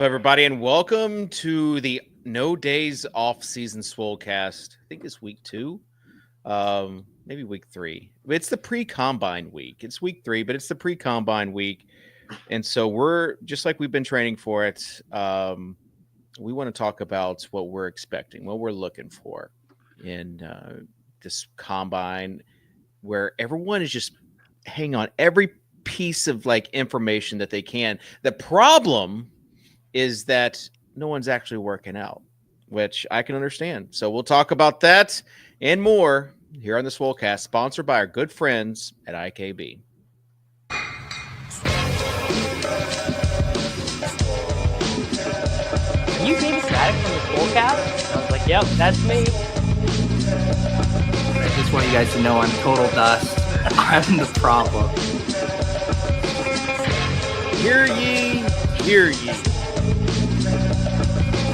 Hello, everybody, and welcome to the No Days Off Season Swolecast. I think it's week 2, maybe week 3. It's the pre-combine week. It's week 3, but it's the pre-combine week, and so we're just like we've been training for it. We want to talk about what we're expecting, what we're looking for in this combine, where everyone is just hanging on every piece of information that they can. The problem is that no one's actually working out, which I can understand. So we'll talk about that and more here on the Swolecast, sponsored by our good friends at IKB. Are you David Mattek from the Swolecast? I was like, yep, that's me. I just want you guys to know I'm total dust. I'm the problem. Hear ye, hear ye.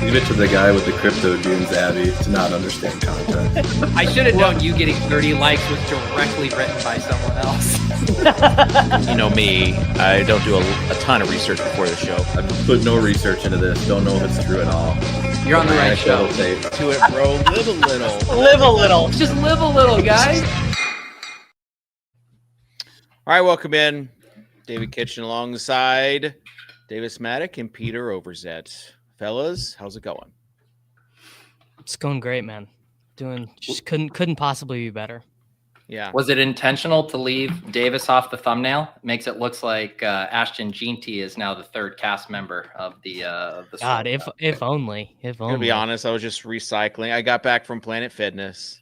Leave it to the guy with the crypto dunes, Abby, to not understand context. I should have known you getting 30 likes was directly written by someone else. You know me, I don't do a ton of research before the show. I've put no research into this. Don't know if it's true at all. You're on the right show. To it, bro. Live a little. Live a little. Just live a little, guys. All right, welcome in. David Kitchen alongside Davis Mattek and Peter Overzet. Fellas, how's it going? It's going great, man. Just couldn't possibly be better. Yeah. Was it intentional to leave Davis off the thumbnail? It makes it looks like Ashton Jeanty is now the third cast member of the God, if only. To be honest, I was just recycling. I got back from Planet Fitness.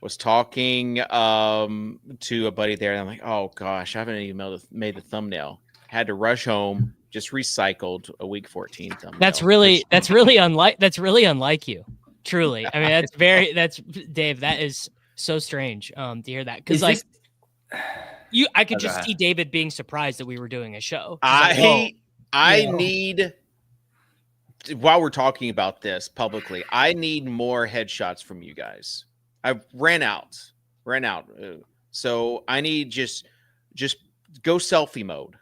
Was talking to a buddy there, and I'm like, oh gosh, I haven't even made the thumbnail. Had to rush home. Just recycled a week 14 thumbnail. That's really unlike you. Truly. I mean, that's Dave, that is so strange to hear that, because I could just see David being surprised that we were doing a show. I need, while we're talking about this publicly, I need more headshots from you guys. I ran out. So I need just go selfie mode.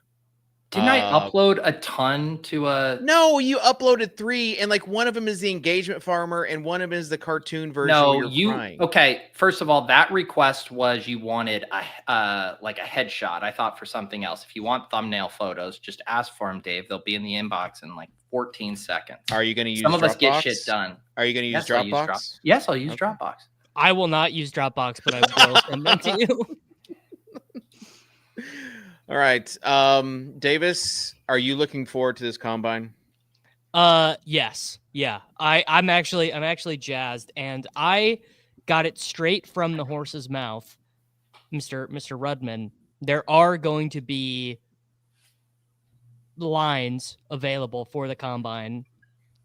Didn't I upload a ton to a... No, you uploaded 3, and one of them is the engagement farmer, and one of them is the cartoon version. No, crying. Okay. First of all, that request was you wanted a headshot. I thought for something else. If you want thumbnail photos, just ask for them, Dave. They'll be in the inbox in 14 seconds. Are you going to use some of Dropbox? us get shit done? Are you going to use Dropbox? Yes, I'll use Dropbox. I will not use Dropbox, but I will send them to you. All right. Davis, are you looking forward to this combine? Yes. Yeah. I'm actually jazzed, and I got it straight from the horse's mouth, Mr. Rudman. There are going to be lines available for the combine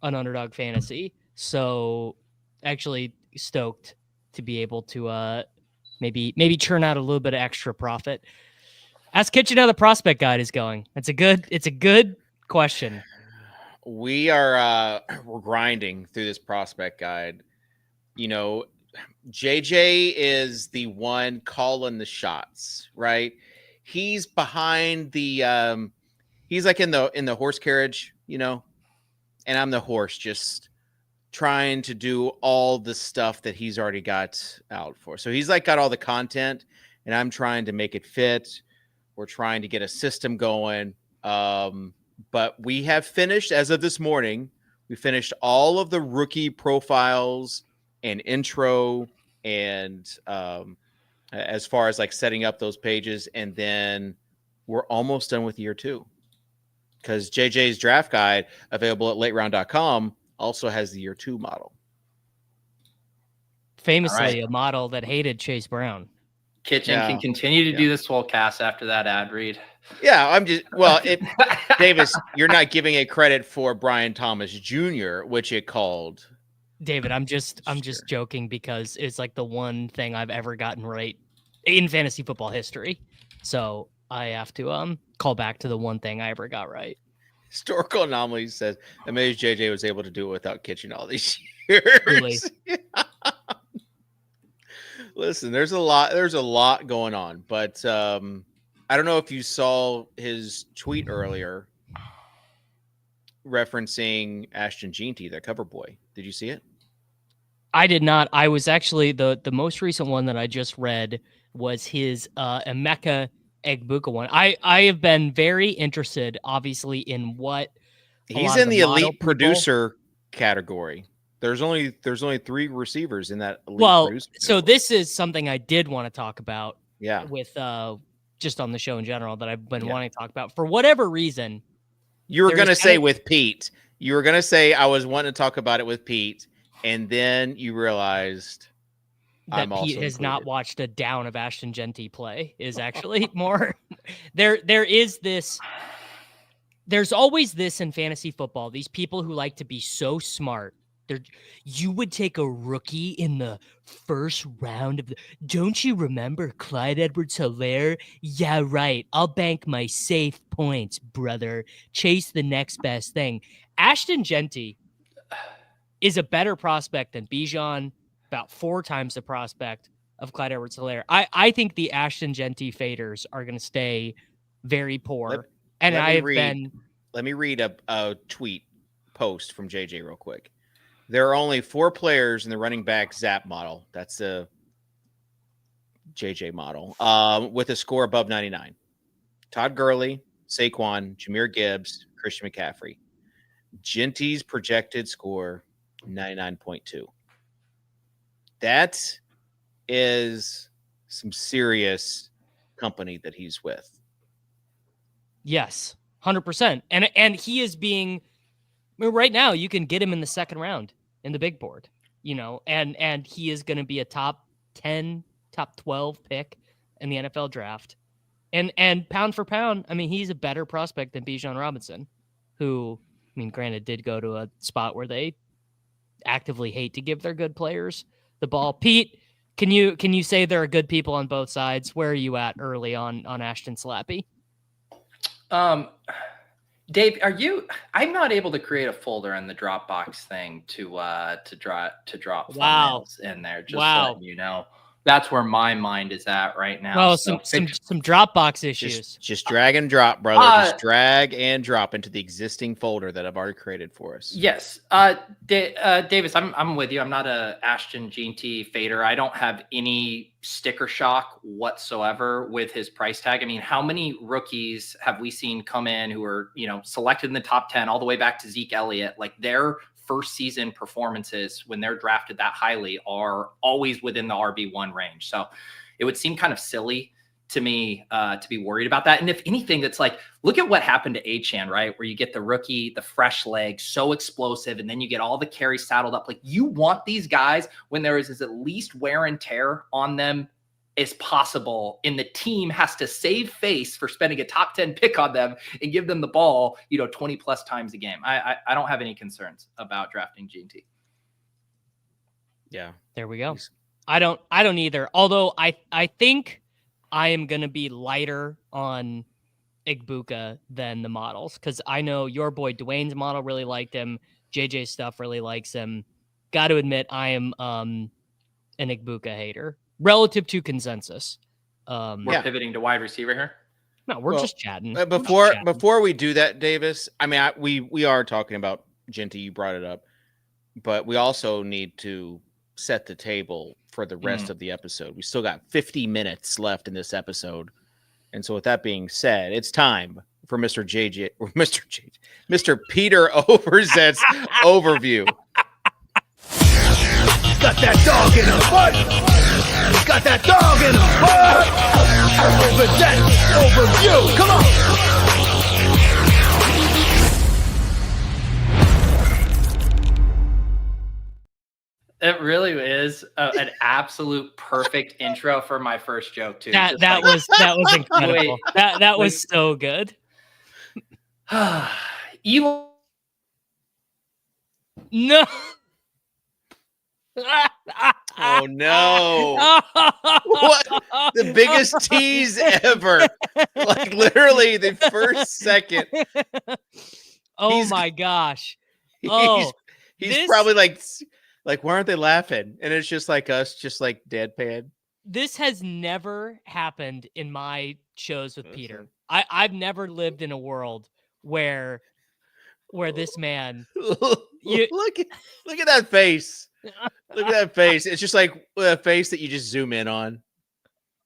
on Underdog Fantasy. So actually stoked to be able to maybe churn out a little bit of extra profit. Ask Kitchen how the prospect guide is going. It's a good question. We're grinding through this prospect guide. You know, JJ is the one calling the shots, right? He's behind the he's like in the horse carriage, and I'm the horse, just trying to do all the stuff that he's already got out for. So he's got all the content, and I'm trying to make it fit. We're trying to get a system going. But we have finished, as of this morning, we finished all of the rookie profiles and intro, and as far as setting up those pages. And then we're almost done with year 2, because JJ's draft guide, available at lateround.com, also has the year 2 model. Famously, a model that hated Chase Brown. Kitchen can continue to do the Swolecast after that ad read. Yeah, I'm just Davis, you're not giving it credit for Brian Thomas Jr., which it called. David, I'm just joking, because it's the one thing I've ever gotten right in fantasy football history. So I have to call back to the one thing I ever got right. Historical Anomaly says, amazed JJ was able to do it without Kitchen all these years. Really? Listen, there's a lot going on, but I don't know if you saw his tweet earlier. referencing Ashton Jeanty, their cover boy. Did you see it? I did not. I was actually the most recent one that I just read was his Emeka Egbuka one. I have been very interested, obviously, in what He's in the elite producer category. There's only 3 receivers in that elite producer category. So this is something I did want to talk about. Yeah. With just on the show in general that I've been wanting to talk about for whatever reason. You were going to say with Pete. You were going to say I was wanting to talk about it with Pete, and then you realized that Pete has not watched a down of Ashton Jeanty play is actually more. There is this. There's always this in fantasy football. These people who like to be so smart. You would take a rookie in the first round of the. Don't you remember Clyde Edwards-Helaire? Yeah, right. I'll bank my safe points, brother. Chase the next best thing. Ashton Jeanty is a better prospect than Bijan, about 4 times the prospect of Clyde Edwards-Helaire. I think the Ashton Jeanty faders are going to stay very poor. Let me read a tweet post from JJ real quick. There are only 4 players in the running back Zap model. That's the JJ model with a score above 99. Todd Gurley, Saquon, Jahmyr Gibbs, Christian McCaffrey. Jeanty's projected score, 99.2. That is some serious company that he's with. Yes, 100%. And he is being... I mean, right now, you can get him in the second round in the big board, and he is going to be a top 10, top 12 pick in the NFL draft. And pound for pound, I mean, he's a better prospect than Bijan Robinson, who, I mean, granted, did go to a spot where they actively hate to give their good players the ball. Pete, can you say there are good people on both sides? Where are you at early on Ashton Slappy? Dave, I'm not able to create a folder in the Dropbox thing to drop thumbnails in there. Just so you know, that's where my mind is at right now. Oh, some Dropbox issues. Just drag and drop, brother. Just drag and drop into the existing folder that I've already created for us. Yes. Davis, I'm with you. I'm not a Ashton Jeanty fader. I don't have any sticker shock whatsoever with his price tag. I mean, how many rookies have we seen come in who are, selected in the top 10 all the way back to Zeke Elliott? Like, their first season performances when they're drafted that highly are always within the RB1 range. So it would seem kind of silly to me to be worried about that. And if anything, that's like, look at what happened to Achane, right? Where you get the rookie, the fresh leg, so explosive, and then you get all the carries saddled up. Like, you want these guys when there is at least wear and tear on them as possible, and the team has to save face for spending a top 10 pick on them and give them the ball, 20 plus times a game. I don't have any concerns about drafting Jeanty. Yeah. There we go. I don't either. Although I think I am going to be lighter on Egbuka than the models, because I know your boy Dwayne's model really liked him. JJ's stuff really likes him. Got to admit, I am an Egbuka hater relative to consensus. We're pivoting to wide receiver here. No, we're just chatting. Before we do that, Davis, I mean, we are talking about Jeanty. You brought it up, but we also need to set the table for the rest of the episode. We still got 50 minutes left in this episode. And so with that being said, it's time for Mr. Peter Overzet's overview. Got that dog in a butt. Got that dog in a butt. Overzet overview. Come on. It really is an absolute perfect intro for my first joke too. That was incredible. That was so good. You no. Oh no. What the biggest tease ever. Like, literally the first second. Oh my gosh. He's probably like, why aren't they laughing? And it's just like us, just like deadpan. This has never happened in my shows with Peter. I've never lived in a world where where this man, look at that face. Look at that face. It's just like a face that you just zoom in on.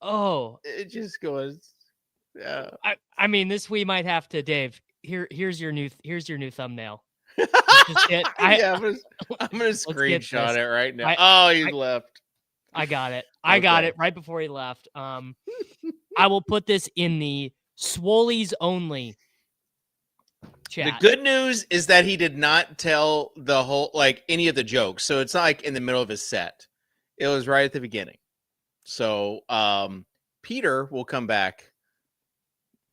oh, It just goes. Yeah. I mean, we might have to, Dave. Here's your new thumbnail. Yeah, I'm gonna Let's get screenshot this. it right now. He left. I got it. I got Okay. it right before he left. I will put this in the Swolies only chat. The good news is that he did not tell the whole, like, any of the jokes. So it's not like in the middle of his set. It was right at the beginning. So Peter will come back.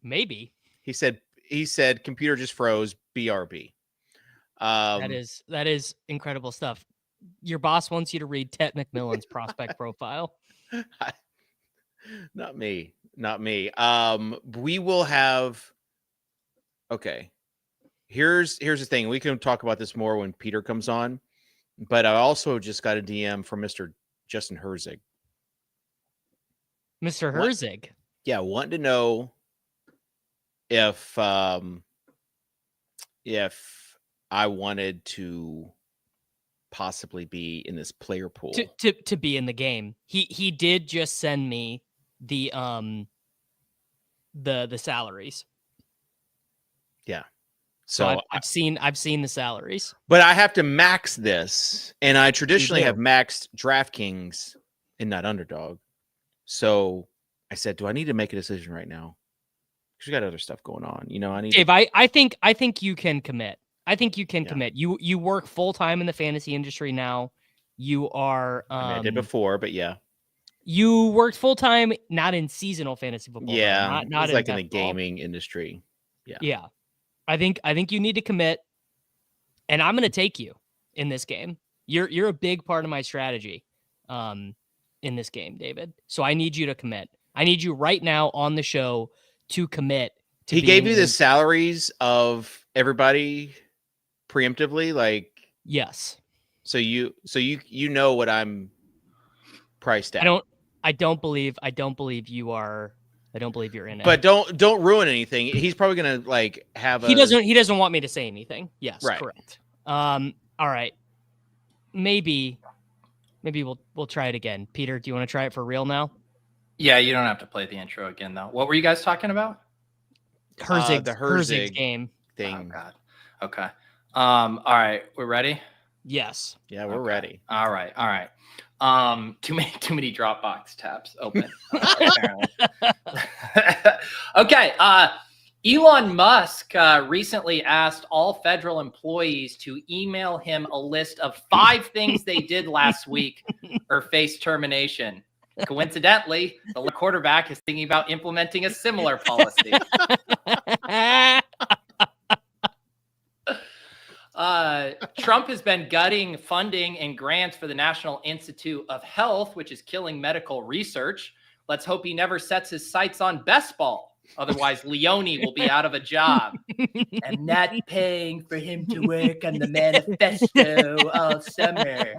Maybe. He said computer just froze. BRB. That is incredible stuff. Your boss wants you to read Ted McMillan's prospect profile. Not me. We will have. Okay. Here's the thing. We can talk about this more when Peter comes on. But I also just got a DM from Mr. Justin Herzig. Mr. Herzig. Yeah, wanting to know if I wanted to possibly be in this player pool to be in the game. He did just send me the salaries. Yeah. So I've seen the salaries. But I have to max this, and I traditionally have maxed DraftKings and not Underdog. So I said, do I need to make a decision right now? Because we got other stuff going on. I need Dave, I think you can commit. I think you can commit. You work full time in the fantasy industry now. You are I did before, but yeah. You worked full time, not in seasonal fantasy football. Yeah, not like in the ball. gaming industry. Yeah. Yeah. I think you need to commit, and I'm gonna take you in this game. You're a big part of my strategy in this game, David. So I need you to commit. I need you right now on the show to commit. He gave you the salaries of everybody preemptively, like yes. So you know what I'm priced at. I don't believe you are. I don't believe you're in it. But don't ruin anything. He's probably gonna like have. He doesn't want me to say anything. Yes, right. Correct. All right. Maybe we'll try it again. Peter, do you want to try it for real now? Yeah, you don't have to play the intro again though. What were you guys talking about? The Herzig's Herzig game thing. Oh God. Okay. All right, we're ready. Yes. Yeah, we're ready. All right. Too many Dropbox tabs open. Apparently. Okay. Elon Musk recently asked all federal employees to email him a list of 5 things they did last week or face termination. Coincidentally, the quarterback is thinking about implementing a similar policy. Trump has been gutting funding and grants for the National Institute of Health, which is killing medical research. Let's hope he never sets his sights on best ball. Otherwise, Leone will be out of a job. I'm not paying for him to work on the manifesto all summer.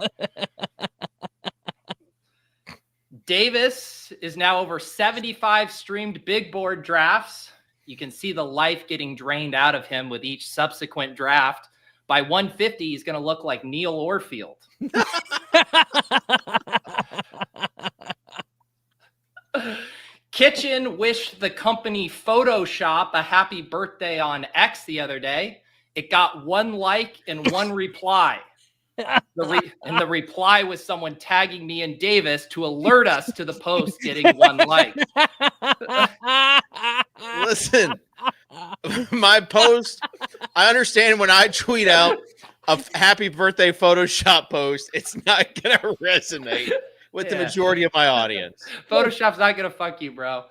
Davis is now over 75 streamed big board drafts. You can see the life getting drained out of him with each subsequent draft. By 150, he's going to look like Neil Orfield. Kitchen wished the company Photoshop a happy birthday on X the other day. It got 1 like and 1 reply. The reply was someone tagging me and Davis to alert us to the post getting 1 like. Listen, my post, I understand when I tweet out a happy birthday Photoshop post, it's not going to resonate with the majority of my audience. Photoshop's not going to fuck you, bro.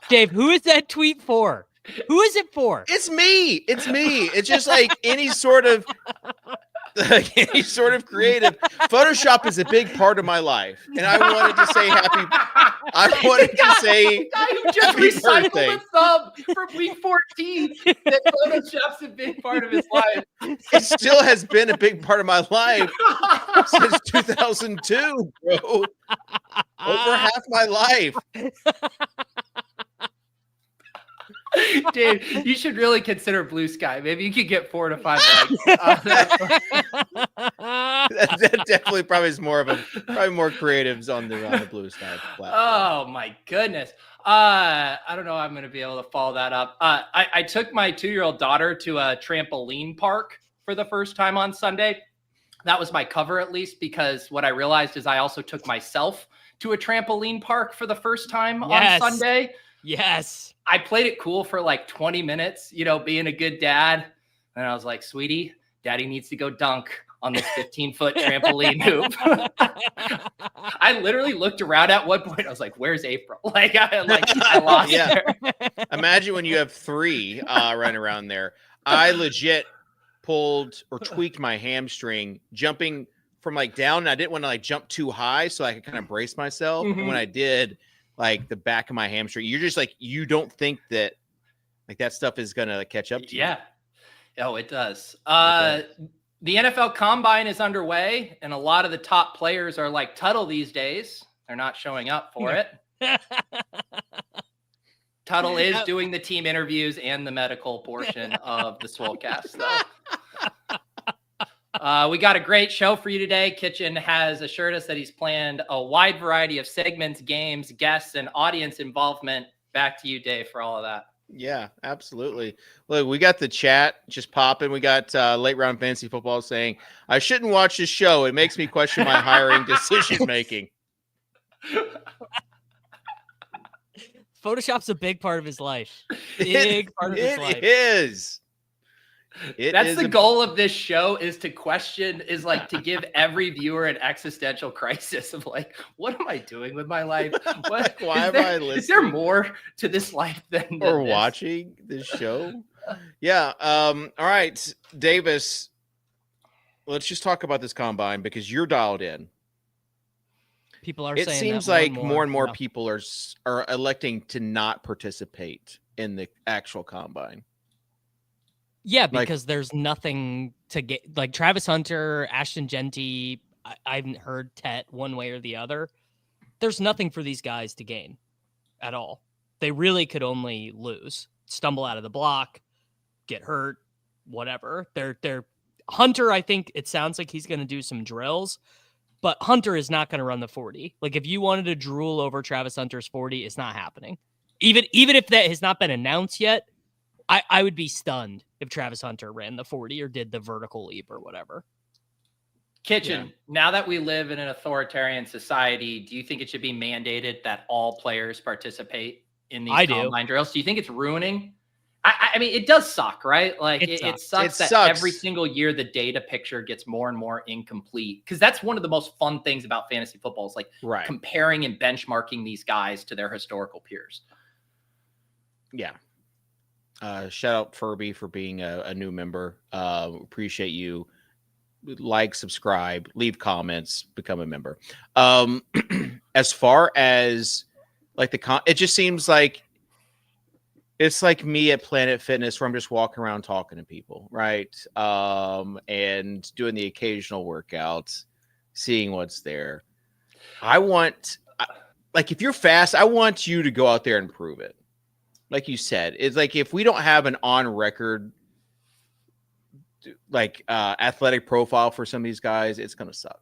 Dave, who is that tweet for? Who is it for? It's me. It's just like any sort of creative. Photoshop is a big part of my life, and I wanted to say happy The guy who just recycled birthday. a thumb from week 14 that Photoshop's a big part of his life. It still has been a big part of my life since 2002, bro. Over half my life. Dave, you should really consider Blue Sky. Maybe you could get 4 to 5 likes. That definitely probably is probably more creatives on the Blue Sky platform. Oh my goodness. I don't know how I'm going to be able to follow that up. I took my 2-year-old daughter to a trampoline park for the first time on Sunday. That was my cover, at least, because what I realized is I also took myself to a trampoline park for the first time on Sunday. Yes. I played it cool for like 20 minutes, being a good dad. And I was like, sweetie, daddy needs to go dunk on this 15-foot trampoline hoop. I literally looked around at one point. I was like, where's April? I lost her. Imagine when you have 3 running around there. I legit pulled or tweaked my hamstring jumping from down. And I didn't want to jump too high so I could kind of brace myself. And when I did, the back of my hamstring, you're just you don't think that that stuff is going to catch up to you. Yeah. Oh, it does. The NFL Combine is underway, and a lot of the top players are like Tuttle these days. They're not showing up for it. Tuttle is doing the team interviews and the medical portion of the Swolecast, though. We got a great show for you today. Kitchen has assured us that he's planned a wide variety of segments, games, guests, and audience involvement. Back to you, Dave, for all of that. Yeah, absolutely. Look, we got the chat just popping. We got Late Round Fantasy Football saying, I shouldn't watch this show. It makes me question my hiring decision-making. Photoshop's a big part of his life. Big part of his life. It is. That's the goal of this show, is to question, to give every viewer an existential crisis of what am I doing with my life? Why am I listening? Is there more to this life than this? Watching this show? Yeah. All right, Davis, let's just talk about this combine because you're dialed in. People are saying it seems like more and more yeah. people are electing to not participate in the actual combine. Yeah, because there's nothing to get. Travis Hunter, Ashton, Jeanty, I haven't heard Tet one way or the other. There's nothing for these guys to gain at all. They really could only lose, stumble out of the block, get hurt, whatever. They're Hunter, I think it sounds like he's going to do some drills, but Hunter is not going to run the 40. If you wanted to drool over Travis Hunter's 40, it's not happening. Even if that has not been announced yet, I would be stunned if Travis Hunter ran the 40 or did the vertical leap or whatever. Kitchen, now that we live in an authoritarian society, do you think it should be mandated that all players participate in these combine drills? Do you think it's ruining? I mean, it does suck, right? It sucks that every single year the data picture gets more and more incomplete, because that's one of the most fun things about fantasy football is comparing and benchmarking these guys to their historical peers. Yeah. Shout out Furby for being a new member. Appreciate you. Like, subscribe, leave comments, become a member. As far as it just seems like it's like me at Planet Fitness where I'm just walking around talking to people, right? And doing the occasional workouts, seeing what's there. I want, if you're fast, I want you to go out there and prove it. Like you said, it's if we don't have an on record, athletic profile for some of these guys, it's going to suck.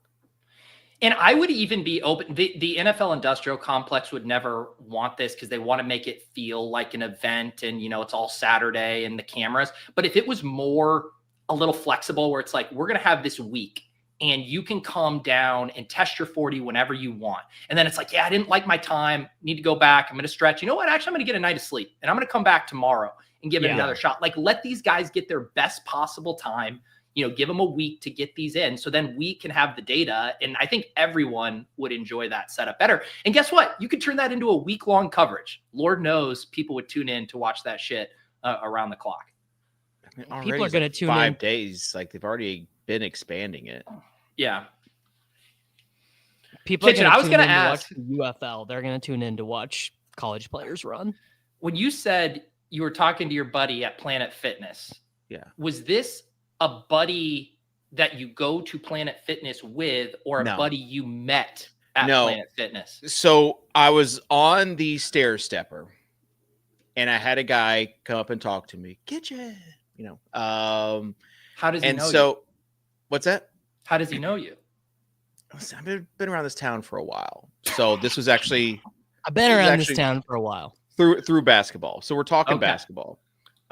And I would even be open. The NFL industrial complex would never want this because they want to make it feel like an event and, it's all Saturday and the cameras. But if it was a little flexible where it's we're going to have this week and you can come down and test your 40 whenever you want. And then it's I didn't like my time. Need to go back. I'm going to stretch. You know what? Actually, I'm going to get a night of sleep and I'm going to come back tomorrow and give it another shot. Let these guys get their best possible time. Give them a week to get these in. So then we can have the data. And I think everyone would enjoy that setup better. And guess what? You could turn that into a week-long coverage. Lord knows people would tune in to watch that shit around the clock. People are going to tune in 5 days. They've already been expanding it. Yeah. People are going to ask the UFL. They're going to tune in to watch college players run. When you said you were talking to your buddy at Planet Fitness, was this a buddy that you go to Planet Fitness with, or a buddy you met at Planet Fitness? So I was on the stair stepper and I had a guy come up and talk to me. Kitchen, How does he and know you? so what's that? How does he know you? Listen, I've been around this town for a while, so this was actually I've been This is around this actually- town for a while. through basketball. So we're talking Okay. basketball.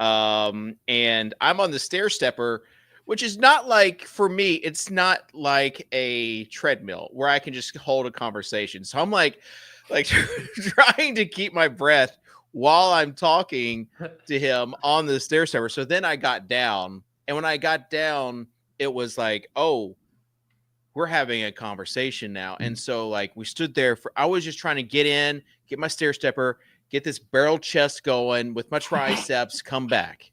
And I'm on the stair stepper, which is not like, for me, it's not like a treadmill where I can just hold a conversation. So I'm like trying to keep my breath while I'm talking to him on the stair stepper. So then I got down, and when I got down, it was like, oh, we're having a conversation now. And so like we stood there I was just trying to get in, get my stair stepper, get this barrel chest going with my triceps, come back.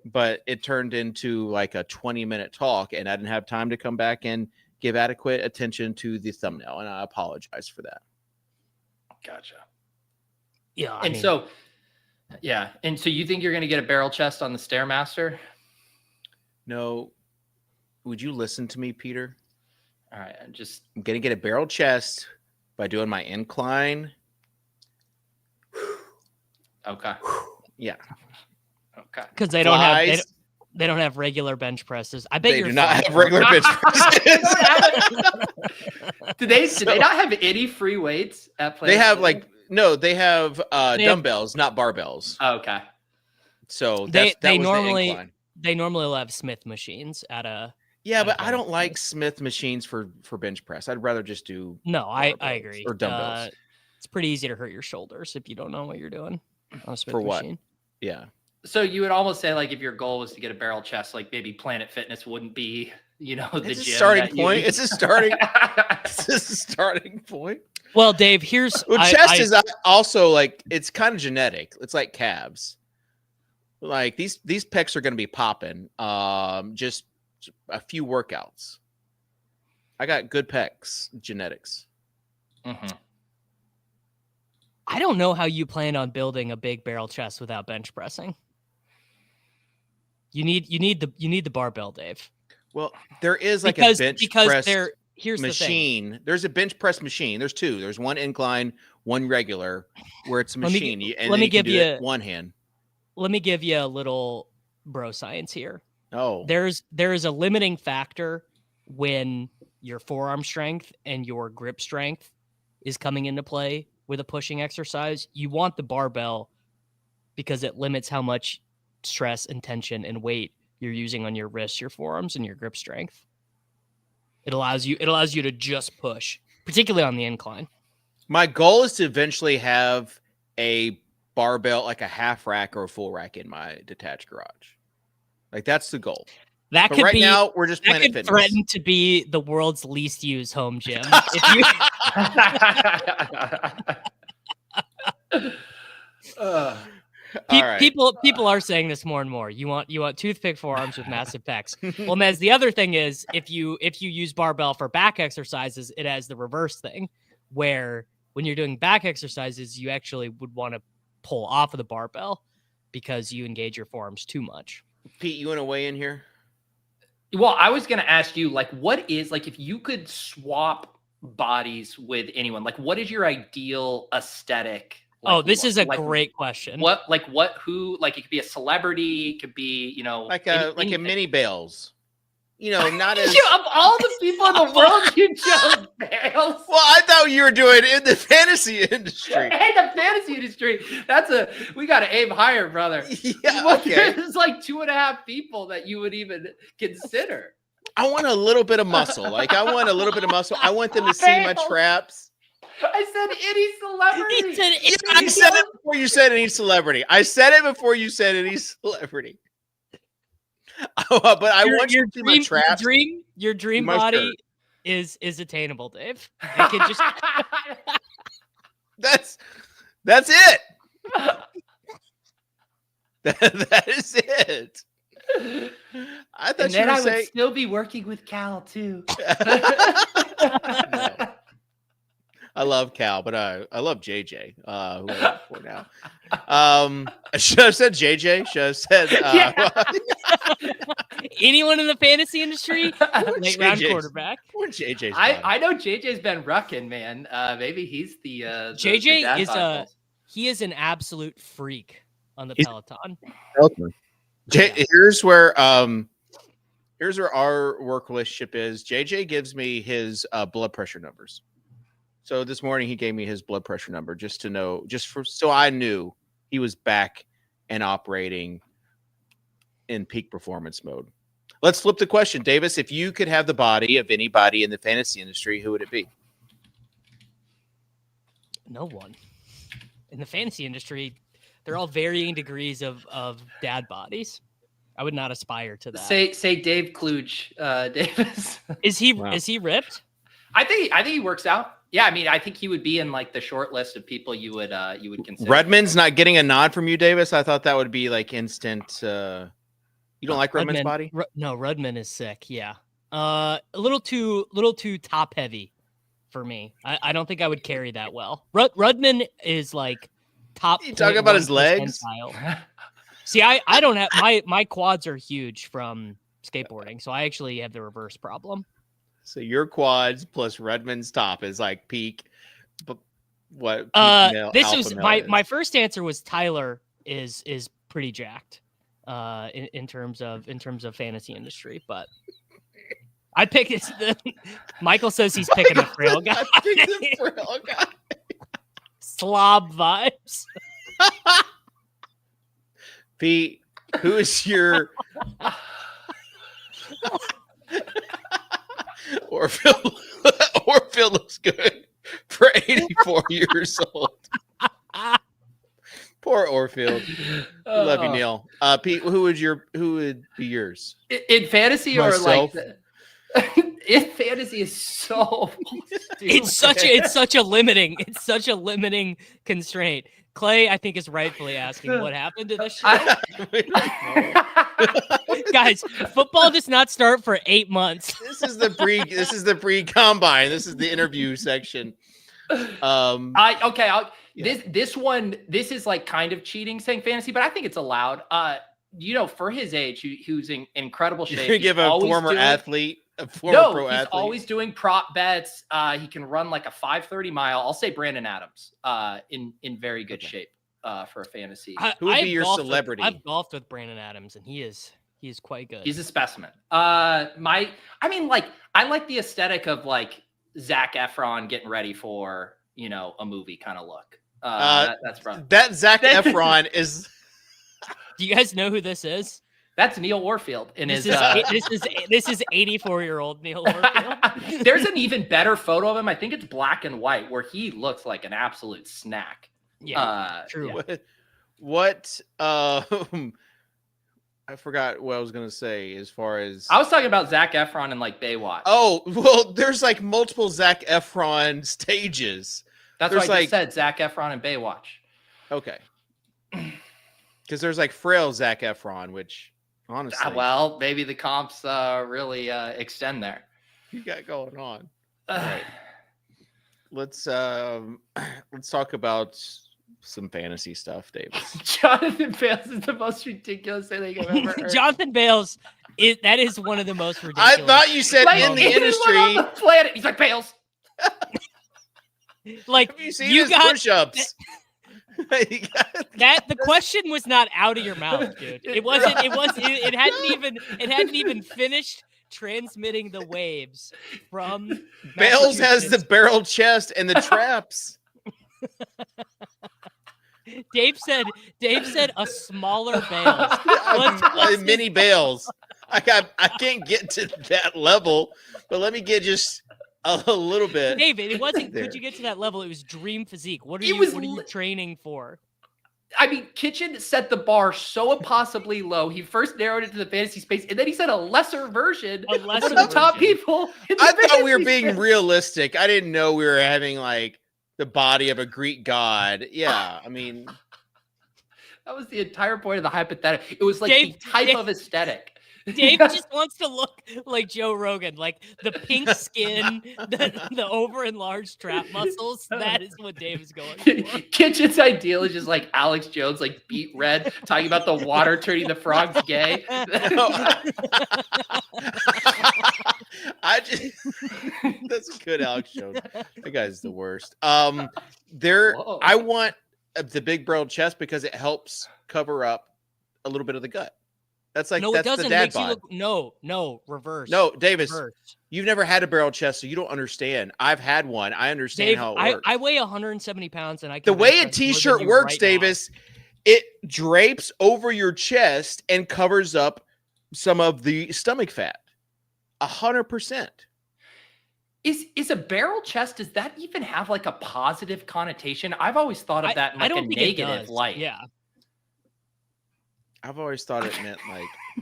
But it turned into like a 20-minute talk, and I didn't have time to come back and give adequate attention to the thumbnail. And I apologize for that. Gotcha. Yeah. And so you think you're going to get a barrel chest on the Stairmaster? No, would you listen to me, Peter? All right. I'm going to get a barrel chest by doing my incline. Okay. Yeah. Okay. because they don't have Flies. they don't have regular bench presses. I bet They you're do not fine. have regular bench presses. Do they not have any free weights at Planet They have Fitness? they have They have- dumbbells, not barbells. Oh, okay. So They that was normally- the incline. They normally will have Smith machines at a. Yeah, but Okay. I don't like Smith machines for bench press. I'd rather just do No, I barbells agree. or dumbbells. It's pretty easy to hurt your shoulders if you don't know what you're doing on a Smith For what? machine. Yeah. So you would almost say, like, if your goal was to get a barrel chest, like maybe Planet Fitness wouldn't be, the It's a gym starting that you- point. It's a starting it's a starting point. Well, Dave, here's Well, chest is also like it's kind of genetic. It's like calves. Like these pecs are going to be popping. Just a few workouts. I got good pecs, genetics. Mhm. I don't know how you plan on building a big barrel chest without bench pressing. You need the barbell, Dave. Well, there is like because a bench because press here's the thing. machine. There's a bench press machine. There's two. There's one incline, one regular, where it's a Let me- machine. And let then me you can give do it you- one hand. Let me give you a little bro science here. Oh, There is a limiting factor when your forearm strength and your grip strength is coming into play with a pushing exercise. You want the barbell because it limits how much stress and tension and weight you're using on your wrists, your forearms, and your grip strength. It allows you to just push, particularly on the incline. my goal is to eventually have a barbell, like a half rack or a full rack in my detached garage. Like that's the goal. That But could right be now we're just that Planet could Fitness. threaten to be the world's least used home gym. If you Ugh. All right. people are saying this more and more. You want toothpick forearms with massive pecs. Well, Mez, the other thing is if you use barbell for back exercises, it has the reverse thing where when you're doing back exercises, you actually would want to pull off of the barbell because you engage your forearms too much. Pete, you want to weigh in here? Well, I was going to ask you, like, what is, like, if you could swap bodies with anyone, like, what is your ideal aesthetic? Like, This is a like, great question. Who, like, it could be a celebrity, it could be, Like a mini Bales. Not as Of all the people in the world, you chose Bales. well. I thought you were doing in the fantasy industry. And the fantasy industry. We got to aim higher, brother. Yeah, Well, okay. There's like 2.5 people that you would even consider. I want a little bit of muscle. I want a little bit of muscle. I want them to see my Bales. traps. I said any celebrity. He said Yeah, I said it before you said any celebrity. I said it before you said any celebrity. But I want you to see my traps. Your dream My body shirt. is attainable, Dave. It could just That's it. That is it. I thought And you then were I would saying. still be working with Cal too. No. I love Cal, but I love JJ. Who I work for now. Should I have said JJ? Should I have said? anyone in the fantasy industry, late round JJ's quarterback. Or JJ's. I know JJ's been rucking, man. Maybe he's the JJ dad is bod. he is an absolute freak on the Peloton. Here's where our work relationship is. JJ gives me his blood pressure numbers. So this morning he gave me his blood pressure number just to know, so I knew he was back and operating in peak performance mode. Let's flip the question, Davis. If you could have the body of anybody in the fantasy industry, who would it be? No one. In the fantasy industry, they're all varying degrees of dad bodies. I would not aspire to that. Say Dave Kluge, Davis. Is he ripped? I think he works out. Yeah, I mean, I think he would be in like the short list of people you would consider. Redmond's not getting a nod from you, Davis. I thought that would be like instant. You don't like Redmond's body? No, Redmond is sick. Yeah, a little too top heavy for me. I don't think I would carry that well. Rudman is like top. You talking about his legs? See, I don't have my quads are huge from skateboarding, so I actually have the reverse problem. So your quads plus Redmond's top is like peak. But what? This is my first answer was Tyler is pretty jacked, in terms of fantasy industry, but I picked it. Michael says he's picking the frail guy. Slob vibes. Pete, who is your Orfield looks good for 84 years old. Poor Orfield. We love you, Neil. Pete, who would be yours? In fantasy Myself? or like in fantasy is so it's such a limiting constraint. Clay, I think, is rightfully asking what happened to this show. Guys, football does not start for 8 months. This is the pre-combine. This is the interview section. This is like kind of cheating saying fantasy, but I think it's allowed. For his age, who's in incredible shape. You give a former athlete, a former pro athlete. He's always doing prop bets. He can run like a 5:30 mile. I'll say Brandon Adams, in very good shape for a fantasy. Who would be your celebrity? I've golfed with Brandon Adams, and he is quite good. He's a specimen. I like the aesthetic of like Zac Efron getting ready for a movie kind of look. That's probably that Zac Efron is. Do you guys know who this is? That's Neil Warfield. This is 84-year-old Neil Warfield. There's an even better photo of him. I think it's black and white, where he looks like an absolute snack. Yeah, true. Yeah. What? I forgot what I was gonna say. As far as I was talking about Zac Efron and like Baywatch. Oh well, there's like multiple Zac Efron stages. That's what I just said. Zac Efron and Baywatch. Okay. Because there's like frail Zac Efron, which honestly, well, maybe the comps really extend there. You got going on. All right. Let's talk about some fantasy stuff, Davis. Jonathan Bales is the most ridiculous thing I've ever heard. Jonathan Bales is one of the most ridiculous. I thought you said in the industry. On the planet. He's like Bales. Like have you seen his push-ups? The question was not out of your mouth, dude. It hadn't even finished transmitting the waves from Bales has the barrel chest and the traps. Dave said a smaller Bales. Mini Bales. I can't get to that level, but let me get just a little bit. David, it wasn't. Could you get to that level? It was dream physique. What are you training for? I mean, Kitchen set the bar so impossibly low. He first narrowed it to the fantasy space, and then he said a lesser version. Of the top people. I thought we were being realistic. I didn't know we were having like the body of a Greek god. Yeah, I mean, that was the entire point of the hypothetical. It was like the type of aesthetic. Dave just wants to look like Joe Rogan, like the pink skin, the over-enlarged trap muscles. That is what Dave is going for. Kitchen's ideal is just like Alex Jones, like beet red, talking about the water turning the frogs gay. That's good, Alex Jones. That guy's the worst. I want the big barrel chest because it helps cover up a little bit of the gut. That's like no, that's it doesn't. the dad Makes you bod. look no reverse. No, Davis, reverse. you've never had a barrel chest, so you don't understand. I've had one. I understand Dave, how it works. I weigh 170 pounds, and I The can way bench a press more than t-shirt you works, right now. Davis, it drapes over your chest and covers up some of the stomach fat. 100%. Is a barrel chest, does that even have like a positive connotation? I've always thought of that in I like a don't think it negative does. light. Yeah. I've always thought it meant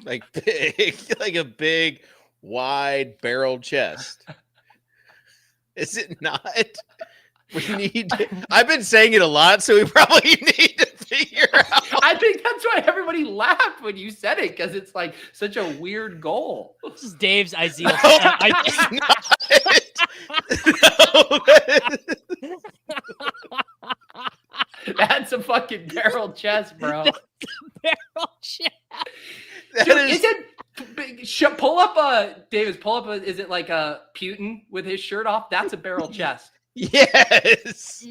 like big, like a big, wide barrel chest. Is it not? We need. I've been saying it a lot, so we probably need to figure out. I think that's why everybody laughed when you said it, because it's like such a weird goal. This is Dave's ideal. That's a fucking barrel chest, bro. barrel chest. Pull up Davis, pull up is it like a Putin with his shirt off? That's a barrel chest. Yes.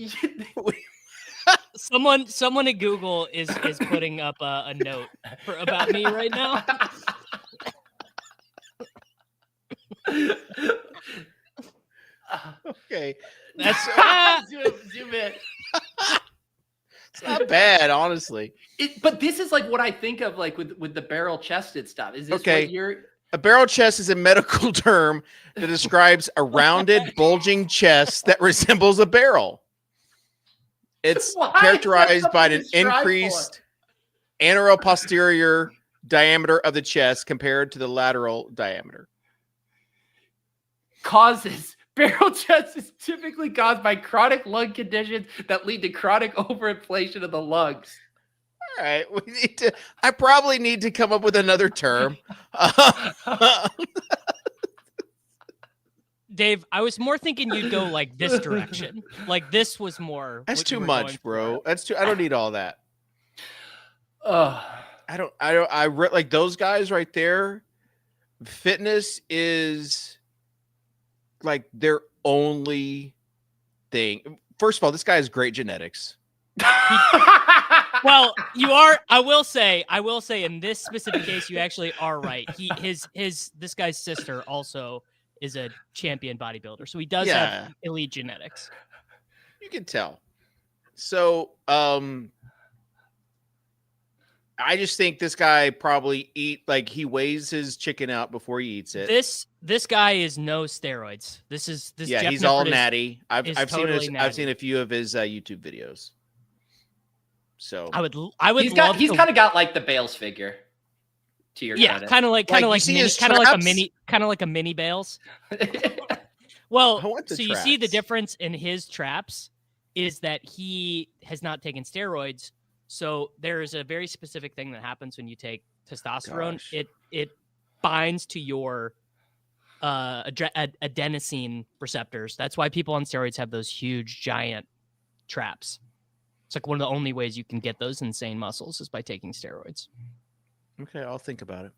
Someone at Google is putting up a note about me right now. Okay. That's zoom in. It's not bad, honestly. But this is like what I think of, like with the barrel chested stuff. Is this Okay. what you're? A barrel chest is a medical term that describes a rounded, bulging chest that resembles a barrel. It's characterized by an increased anteroposterior diameter of the chest compared to the lateral diameter. Causes. Barrel chest is typically caused by chronic lung conditions that lead to chronic overinflation of the lungs. All right, I probably need to come up with another term. Dave, I was more thinking you'd go like this direction. Like this was more. That's what you too were much, going bro. for. That's too. I don't need all that. Ugh. Like those guys right there. Fitness is like their only thing. First of all, this guy has great genetics. Well, you are. I will say, in this specific case, you actually are right. This guy's sister also is a champion bodybuilder, so he does have elite genetics. You can tell. So, I just think this guy probably he weighs his chicken out before he eats it. This guy is no steroids. This. Yeah, Jeff he's all Nippert natty. I've totally seen natty. I've seen a few of his YouTube videos. So I would. He's kind of got like the Bales figure. To your credit. kind of like a mini Bales. Well, so you see the difference in his traps is that he has not taken steroids. So there is a very specific thing that happens when you take testosterone. Gosh. It binds to your adenosine receptors. That's why people on steroids have those huge, giant traps. It's like one of the only ways you can get those insane muscles is by taking steroids. Okay, I'll think about it.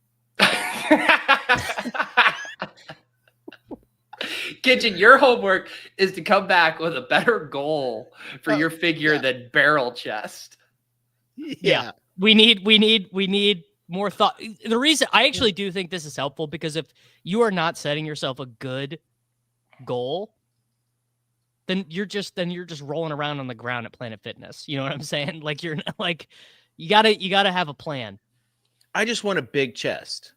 Kitchen, your homework is to come back with a better goal for your figure than barrel chest. Yeah. We need more thought. The reason I actually do think this is helpful because if you are not setting yourself a good goal, then you're just rolling around on the ground at Planet Fitness. You know what I'm saying? Like you gotta have a plan. I just want a big chest.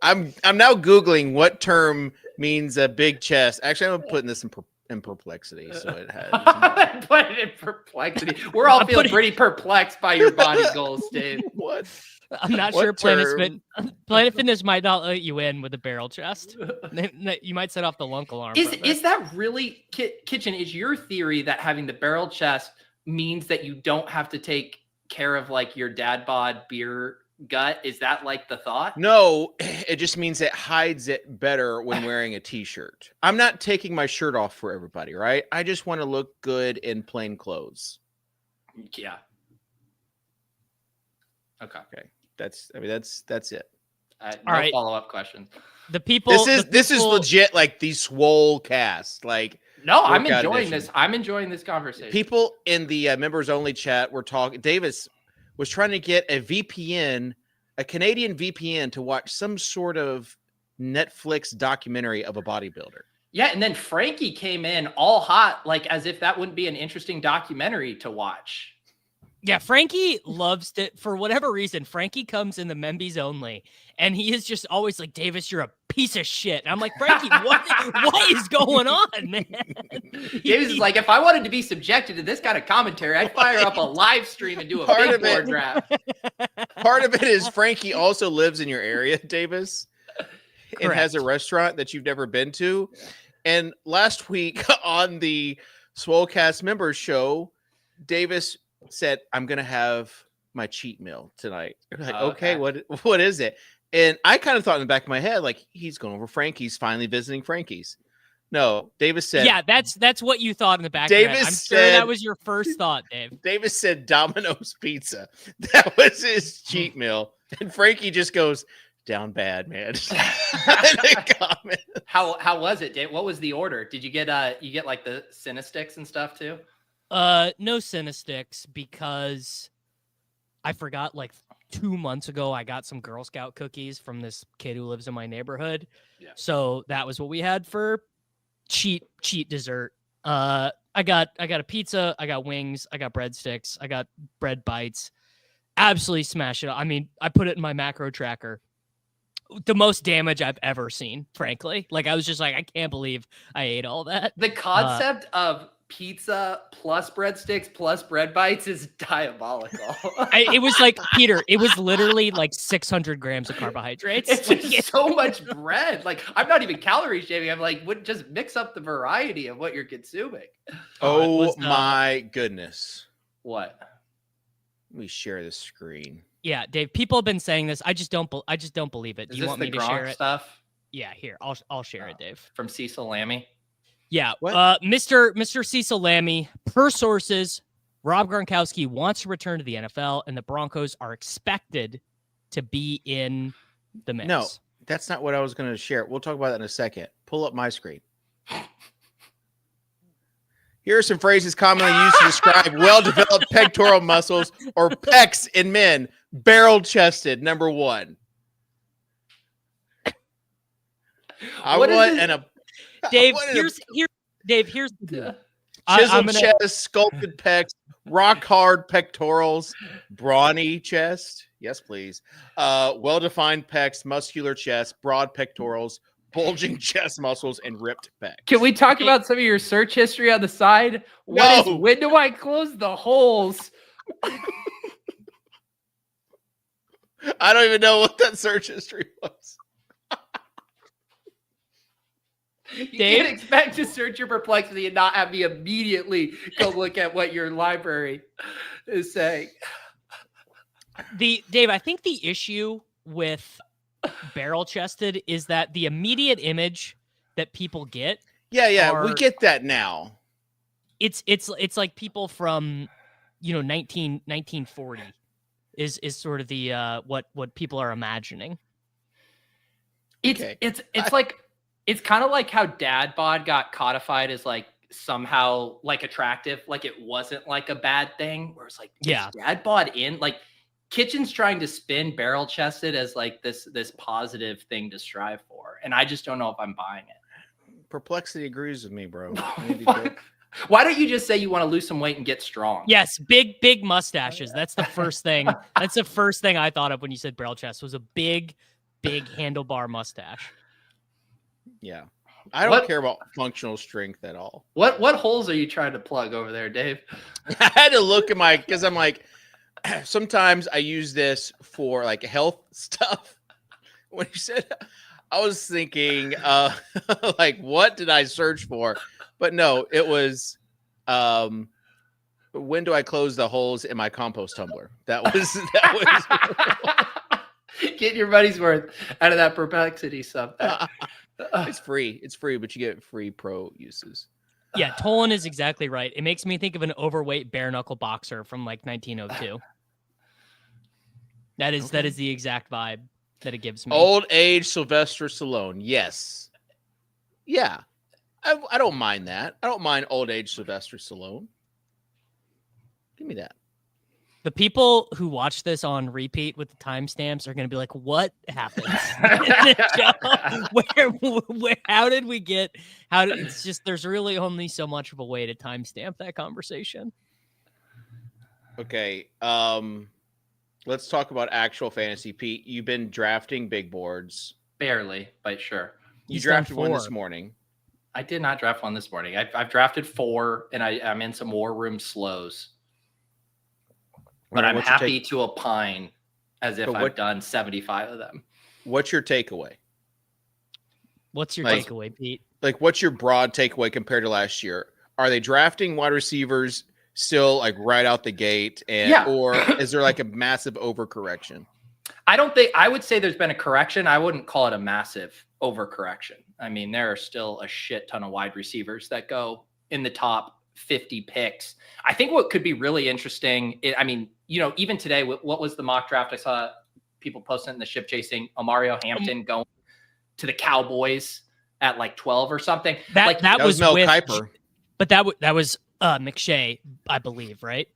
I'm now Googling what term means a big chest. Actually, I'm putting this in Perplexity, so it has. Put it in Perplexity. We're all feeling pretty perplexed by your body goals, Dave. What? I'm not sure Planet Fitness might not let you in with a barrel chest. You might set off the lunk alarm. Is that really, Kitchen, is your theory that having the barrel chest means that you don't have to take care of like your dad bod beer gut? Is that like the thought? No, it just means it hides it better when wearing a t-shirt. I'm not taking my shirt off for everybody, right? I just want to look good in plain clothes. Yeah. Okay. That's it. No All right. follow-up questions. The people. This is legit like the Swolecast. Like No, I'm Workout enjoying edition. this. I'm enjoying this conversation. People in the members only chat were talking. Davis was trying to get a VPN, a Canadian VPN, to watch some sort of Netflix documentary of a bodybuilder. Yeah, and then Frankie came in all hot, like as if that wouldn't be an interesting documentary to watch. Yeah, Frankie loves it for whatever reason. Frankie comes in the Membies only, and he is just always like, Davis, you're a piece of shit. And I'm like, Frankie, what is going on, man? Davis is like, if I wanted to be subjected to this kind of commentary, I'd fire up a live stream and do a big board draft. Part of it is Frankie also lives in your area, Davis, and has a restaurant that you've never been to. And last week on the Swolecast members show, Davis said, I'm going to have my cheat meal tonight. Like, okay, what is it? And I kind of thought in the back of my head, like, he's going over Frankie's, finally visiting Frankie's. No, Davis said. Yeah, that's what you thought in the back Davis of your head. I'm said, sure that was your first thought, Dave. Davis said Domino's Pizza. That was his cheat meal. And Frankie just goes, down bad, man. How was it, Dave? What was the order? Did you get like the Cinesticks and stuff too? No Cinesticks, because I forgot like 2 months ago I got some Girl Scout cookies from this kid who lives in my neighborhood. Yeah. So that was what we had for cheat dessert. I got a pizza, I got wings, I got breadsticks, I got bread bites. Absolutely smash it. I mean, I put it in my macro tracker. The most damage I've ever seen, frankly. Like, I was just like, I can't believe I ate all that. The concept of pizza plus breadsticks plus bread bites is diabolical. It was like, Peter, it was literally like 600 grams of carbohydrates. It's just so much bread. Like, I'm not even calorie shaming. I'm like, would just mix up the variety of what you're consuming. Oh my goodness. What? Let me share the screen. Yeah, Dave, people have been saying this. I just don't believe it. Do you want me to share it? Stuff? Yeah, here. I'll share it, Dave. From Cecil Lammy. Yeah. Mr. Cecil Lammy, per sources, Rob Gronkowski wants to return to the NFL, and the Broncos are expected to be in the mix. No, that's not what I was going to share. We'll talk about that in a second. Pull up my screen. Here are some phrases commonly used to describe well-developed pectoral muscles or pecs in men. Barrel-chested, number one. Dave, here's the deal. Chiseled chest, sculpted pecs, rock-hard pectorals, brawny chest. Yes, please. Well-defined pecs, muscular chest, broad pectorals, bulging chest muscles, and ripped pecs. Can we talk about some of your search history on the side? When do I close the holes? I don't even know what that search history was. You can't expect to search your Perplexity and not have me immediately go look at what your library is saying. Dave, I think the issue with barrel-chested is that the immediate image that people get. Yeah, we get that now. It's like people from 1940 is sort of the what people are imagining. It's like it's kind of like how dad bod got codified as like somehow like attractive, like it wasn't like a bad thing. Where it's like, yeah, dad bod in like. Kitchen's trying to spin barrel-chested as like this positive thing to strive for, and I just don't know if I'm buying it. Perplexity agrees with me, bro. Why don't you just say you want to lose some weight and get strong? Yes, big mustaches. That's the first thing. That's the first thing I thought of when you said barrel chest was a big handlebar mustache. Yeah, I don't care about functional strength at all. What holes are you trying to plug over there, Dave? I had to look at because I'm like. Sometimes I use this for like health stuff. When you said, I was thinking, like, what did I search for? But no, it was, when do I close the holes in my compost tumbler? That was Get your money's worth out of that Perplexity stuff. It's free, but you get free pro uses. Yeah, Tolan is exactly right. It makes me think of an overweight bare knuckle boxer from like 1902. That is the exact vibe that it gives me. Old age Sylvester Stallone. Yes. Yeah. I don't mind that. I don't mind old age Sylvester Stallone. Give me that. The people who watch this on repeat with the timestamps are going to be like, what happened? Where, how did we get, it's just, there's really only so much of a way to timestamp that conversation. Okay. Let's talk about actual fantasy. Pete, you've been drafting big boards. Barely, but sure. You drafted one this morning. I did not draft one this morning. I've drafted 4, and I'm in some War Room slows. But I'm happy to opine as if I've done 75 of them. What's your takeaway? What's your takeaway, Pete? Like, what's your broad takeaway compared to last year? Are they drafting wide receivers still like right out the gate, or is there like a massive overcorrection? I would say there's been a correction. I wouldn't call it a massive overcorrection. I mean, there are still a shit ton of wide receivers that go in the top 50 picks. I think what could be really interesting, even today, what was the mock draft? I saw people posting in the ship chasing Mario Hampton going to the Cowboys at like 12 or something. That was Mel Kiper. But that was McShay, I believe, right?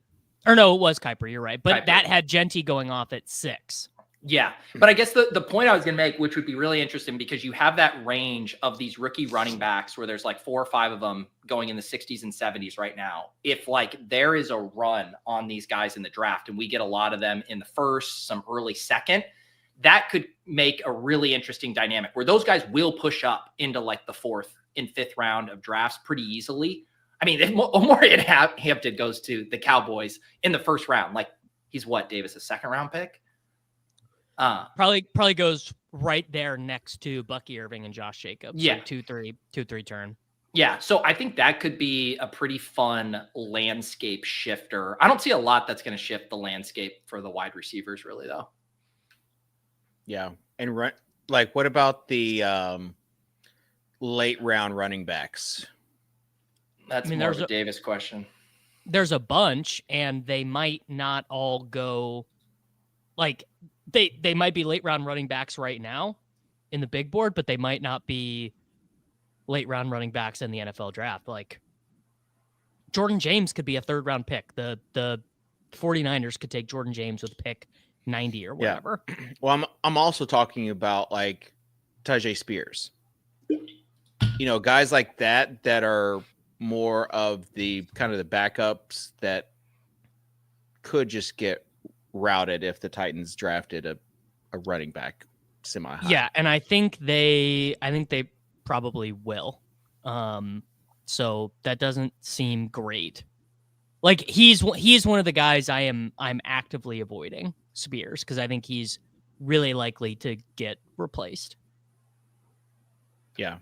Or no, it was Kiper. You're right. But that had Jeanty going off at 6. Yeah. But I guess the point I was going to make, which would be really interesting, because you have that range of these rookie running backs where there's like 4 or 5 of them going in the 60s and 70s right now. If like there is a run on these guys in the draft and we get a lot of them in the first, some early second, that could make a really interesting dynamic where those guys will push up into like the 4th and 5th round of drafts pretty easily. I mean, if Omarion Hampton goes to the Cowboys in the 1st round, like he's what, Davis, a 2nd round pick? Probably goes right there next to Bucky Irving and Josh Jacobs. Yeah. So 2-3 turn. Yeah. So I think that could be a pretty fun landscape shifter. I don't see a lot that's going to shift the landscape for the wide receivers really though. Yeah. And what about the late round running backs? That's more of a Davis question. There's a bunch, and they might not all go like they might be late round running backs right now in the big board, but they might not be late round running backs in the NFL draft. Like Jordan James could be a 3rd round pick. The 49ers could take Jordan James with pick 90 or whatever. Yeah. Well, I'm also talking about like Tajay Spears. You know, guys like that are more of the kind of the backups that could just get routed if the Titans drafted a running back semi-high. Yeah, and I think they probably will. So that doesn't seem great. Like he's one of the guys I'm actively avoiding, Spears, because I think he's really likely to get replaced. Yeah.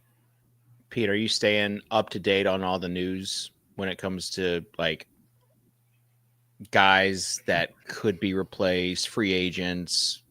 Pete, are you staying up to date on all the news when it comes to like guys that could be replaced, free agents?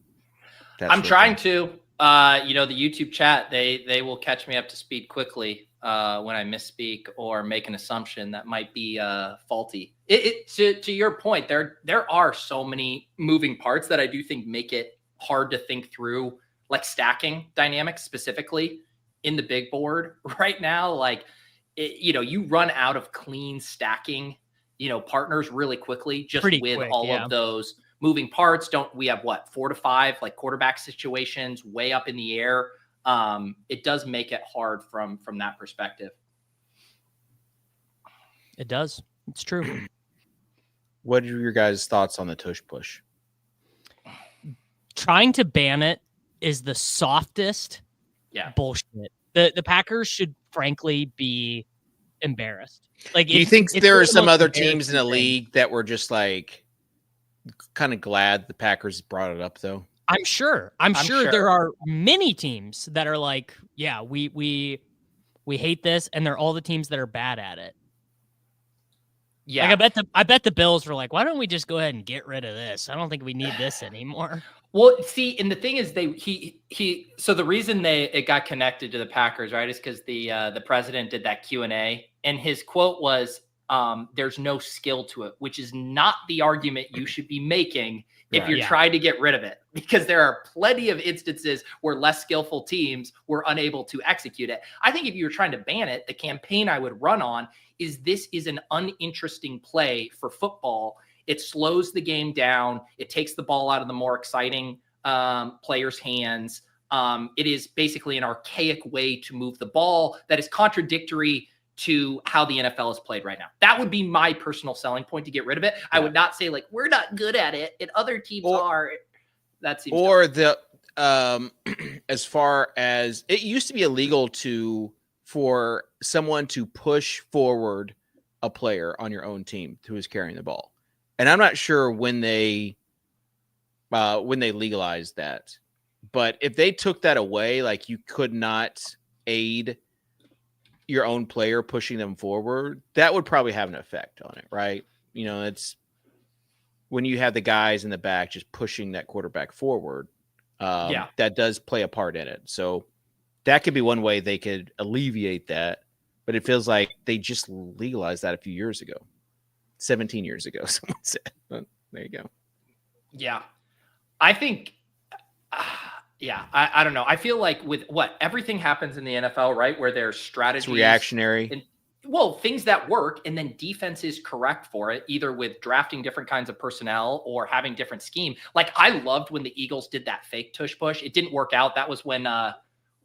I'm trying to. The YouTube chat, they will catch me up to speed quickly when I misspeak or make an assumption that might be faulty. To your point, there are so many moving parts that I do think make it hard to think through, like stacking dynamics specifically in the big board right now. Like, you run out of clean stacking, partners really quickly, just pretty with quick, all of those moving parts. We have 4 to 5 like quarterback situations way up in the air. It does make it hard from that perspective. It does. It's true. What are your guys' thoughts on the tush push? Trying to ban it is the softest bullshit. The Packers should frankly be embarrassed. Like, do you think there are some other teams in the league that were just like kind of glad the Packers brought it up though? I'm sure there are many teams that are like, yeah, we hate this, and they're all the teams that are bad at it. Yeah, like I bet the Bills were like, why don't we just go ahead and get rid of this? I don't think we need this anymore. Well, see, and the thing is, so the reason it got connected to the Packers, right, is because the president did that Q&A, and his quote was, "There's no skill to it," which is not the argument you should be making if you're trying to get rid of it, because there are plenty of instances where less skillful teams were unable to execute it. I think if you were trying to ban it, the campaign I would run on is this is an uninteresting play for football. It slows the game down. It takes the ball out of the more exciting players' hands. It is basically an archaic way to move the ball that is contradictory to how the NFL is played right now. That would be my personal selling point to get rid of it. I would not say like, we're not good at it and other teams are. That seems dumb. As far as it used to be illegal for someone to push forward a player on your own team who is carrying the ball. And I'm not sure when they legalized that, but if they took that away, like you could not aid your own player pushing them forward, that would probably have an effect on it, right? You know, it's when you have the guys in the back just pushing that quarterback forward, that does play a part in it. So that could be one way they could alleviate that, but it feels like they just legalized that a few years ago, 17 years ago, someone said. But there you go. Yeah. I think... I don't know. I feel like with everything happens in the NFL, right? Where there's strategies. It's reactionary. And, things that work and then defenses correct for it, either with drafting different kinds of personnel or having different scheme. Like I loved when the Eagles did that fake tush push. It didn't work out. That was when, that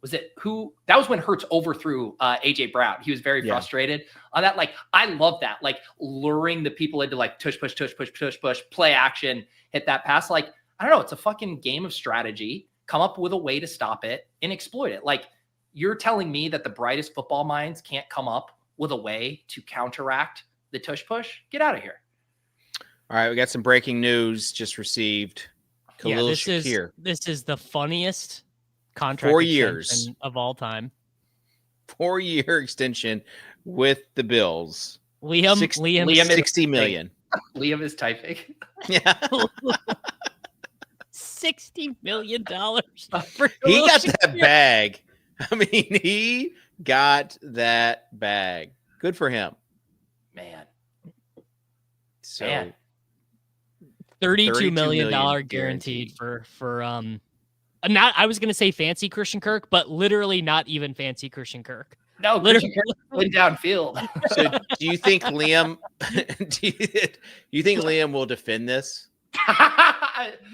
was when Hurts overthrew AJ Brown. He was very frustrated on that. Like, I love that. Like luring the people into like tush push, play action, hit that pass. Like, I don't know. It's a fucking game of strategy. Come up with a way to stop it and exploit it. Like you're telling me that the brightest football minds can't come up with a way to counteract the tush push? Get out of here. All right. We got some breaking news just received. Khalil this is the funniest contract 4 years of all time. 4-year extension with the Bills. Liam 60 million. Liam is typing. Yeah. $60 million. He got that bag. I mean, he got that bag. Good for him. Man. So $32 million guaranteed for not, I was going to say fancy Christian Kirk, but literally not even fancy Christian Kirk. No, literally went downfield. So do you think Liam will defend this?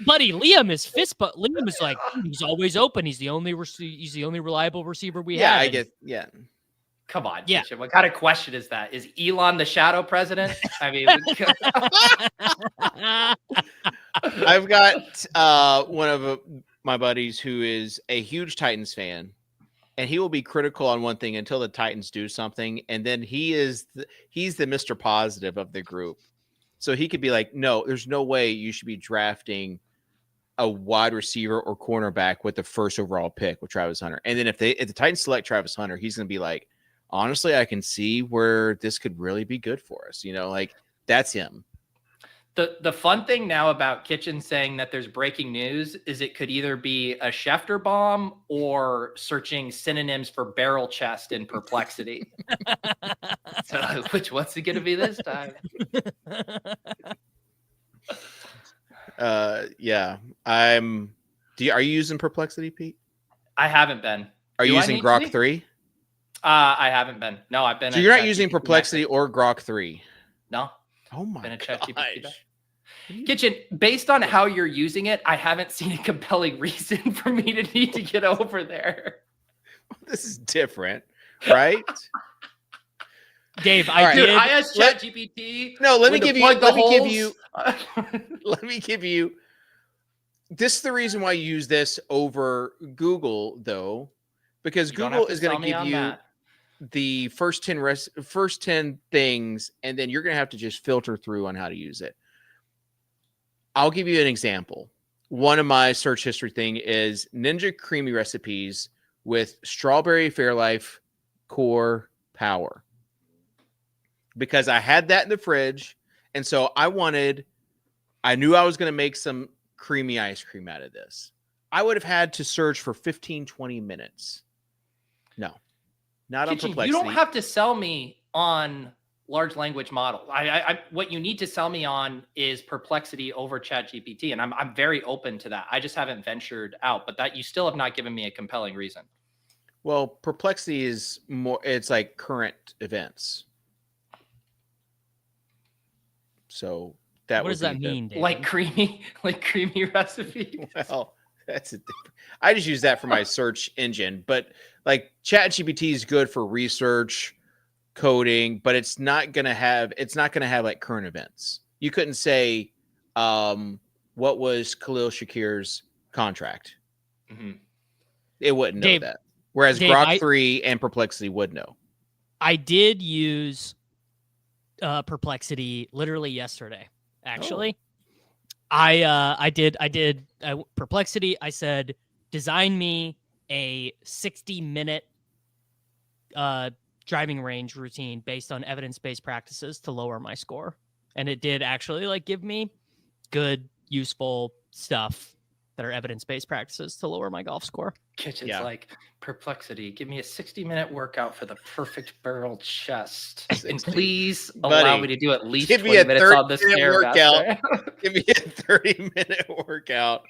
Buddy, Liam is but Liam is like, he's always open. He's the only reliable receiver we have. Yeah, I guess. Yeah. Come on. Yeah. What kind of question is that? Is Elon the shadow president? I mean, I've got one of my buddies who is a huge Titans fan, and he will be critical on one thing until the Titans do something. And then he's the Mr. Positive of the group. So he could be like, no, there's no way you should be drafting a wide receiver or cornerback with the first overall pick with Travis Hunter. And then if the Titans select Travis Hunter, he's going to be like, honestly, I can see where this could really be good for us. You know, like that's him. The fun thing now about Kitchen saying that there's breaking news is it could either be a Schefter bomb or searching synonyms for barrel chest in Perplexity. So which one's it going to be this time? Yeah. Are you using Perplexity, Pete? I haven't been. Are you using Grok 3? I haven't been. No, I've been. So you're not using Perplexity or Grok 3? No. Oh my gosh. Kitchen, based on how you're using it, I haven't seen a compelling reason for me to need to get over there. This is different, right? Dave, I asked ChatGPT. No, let me give you. This is the reason why you use this over Google, though, because Google is going to give you the first 10 things, and then you're going to have to just filter through on how to use it. I'll give you an example. One of my search history thing is Ninja Creamy recipes with strawberry Fairlife core power, because I had that in the fridge. And so I knew I was going to make some creamy ice cream out of this. I would have had to search for 15, 20 minutes. No, not on Perplexity. You don't have to sell me on large language model. What you need to sell me on is Perplexity over ChatGPT, and I'm very open to that. I just haven't ventured out, but that you still have not given me a compelling reason. Well, Perplexity is more, it's like current events. So that What does that mean, David? Like creamy recipe. Well, that's a different. I just use that for my search engine, but like ChatGPT is good for research, coding, but it's not gonna have like current events. You couldn't say what was Khalil Shakir's contract. Mm-hmm. It wouldn't know Dave, that. Whereas Dave, Grok 3 and Perplexity would know. I did use Perplexity literally yesterday. Actually, I did Perplexity. I said, design me a 60-minute driving range routine based on evidence-based practices to lower my score, and it did actually like give me good, useful stuff that are evidence-based practices to lower my golf score. Kitchen's like, Perplexity, give me a 60-minute workout for the perfect barrel chest. And please allow me to do at least 20 minutes on this workout. Give me a 30-minute workout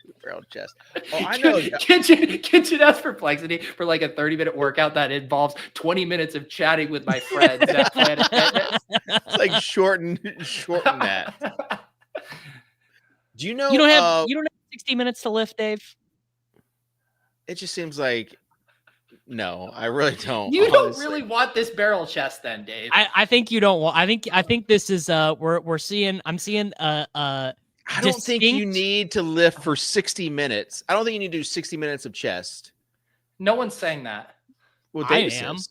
for the barrel chest. Oh, I know. Kitchen asked Perplexity for like a 30-minute workout that involves 20 minutes of chatting with my friends at Planet Fitness. It's like shorten that. Do you know you don't have 60 minutes to lift, Dave? It just seems like no, I really don't. You don't really want this barrel chest then, Dave. I think you don't want. I think this is I'm seeing I don't think you need to lift for 60 minutes. I don't think you need to do 60 minutes of chest. No one's saying that. Well, I Dave am. says.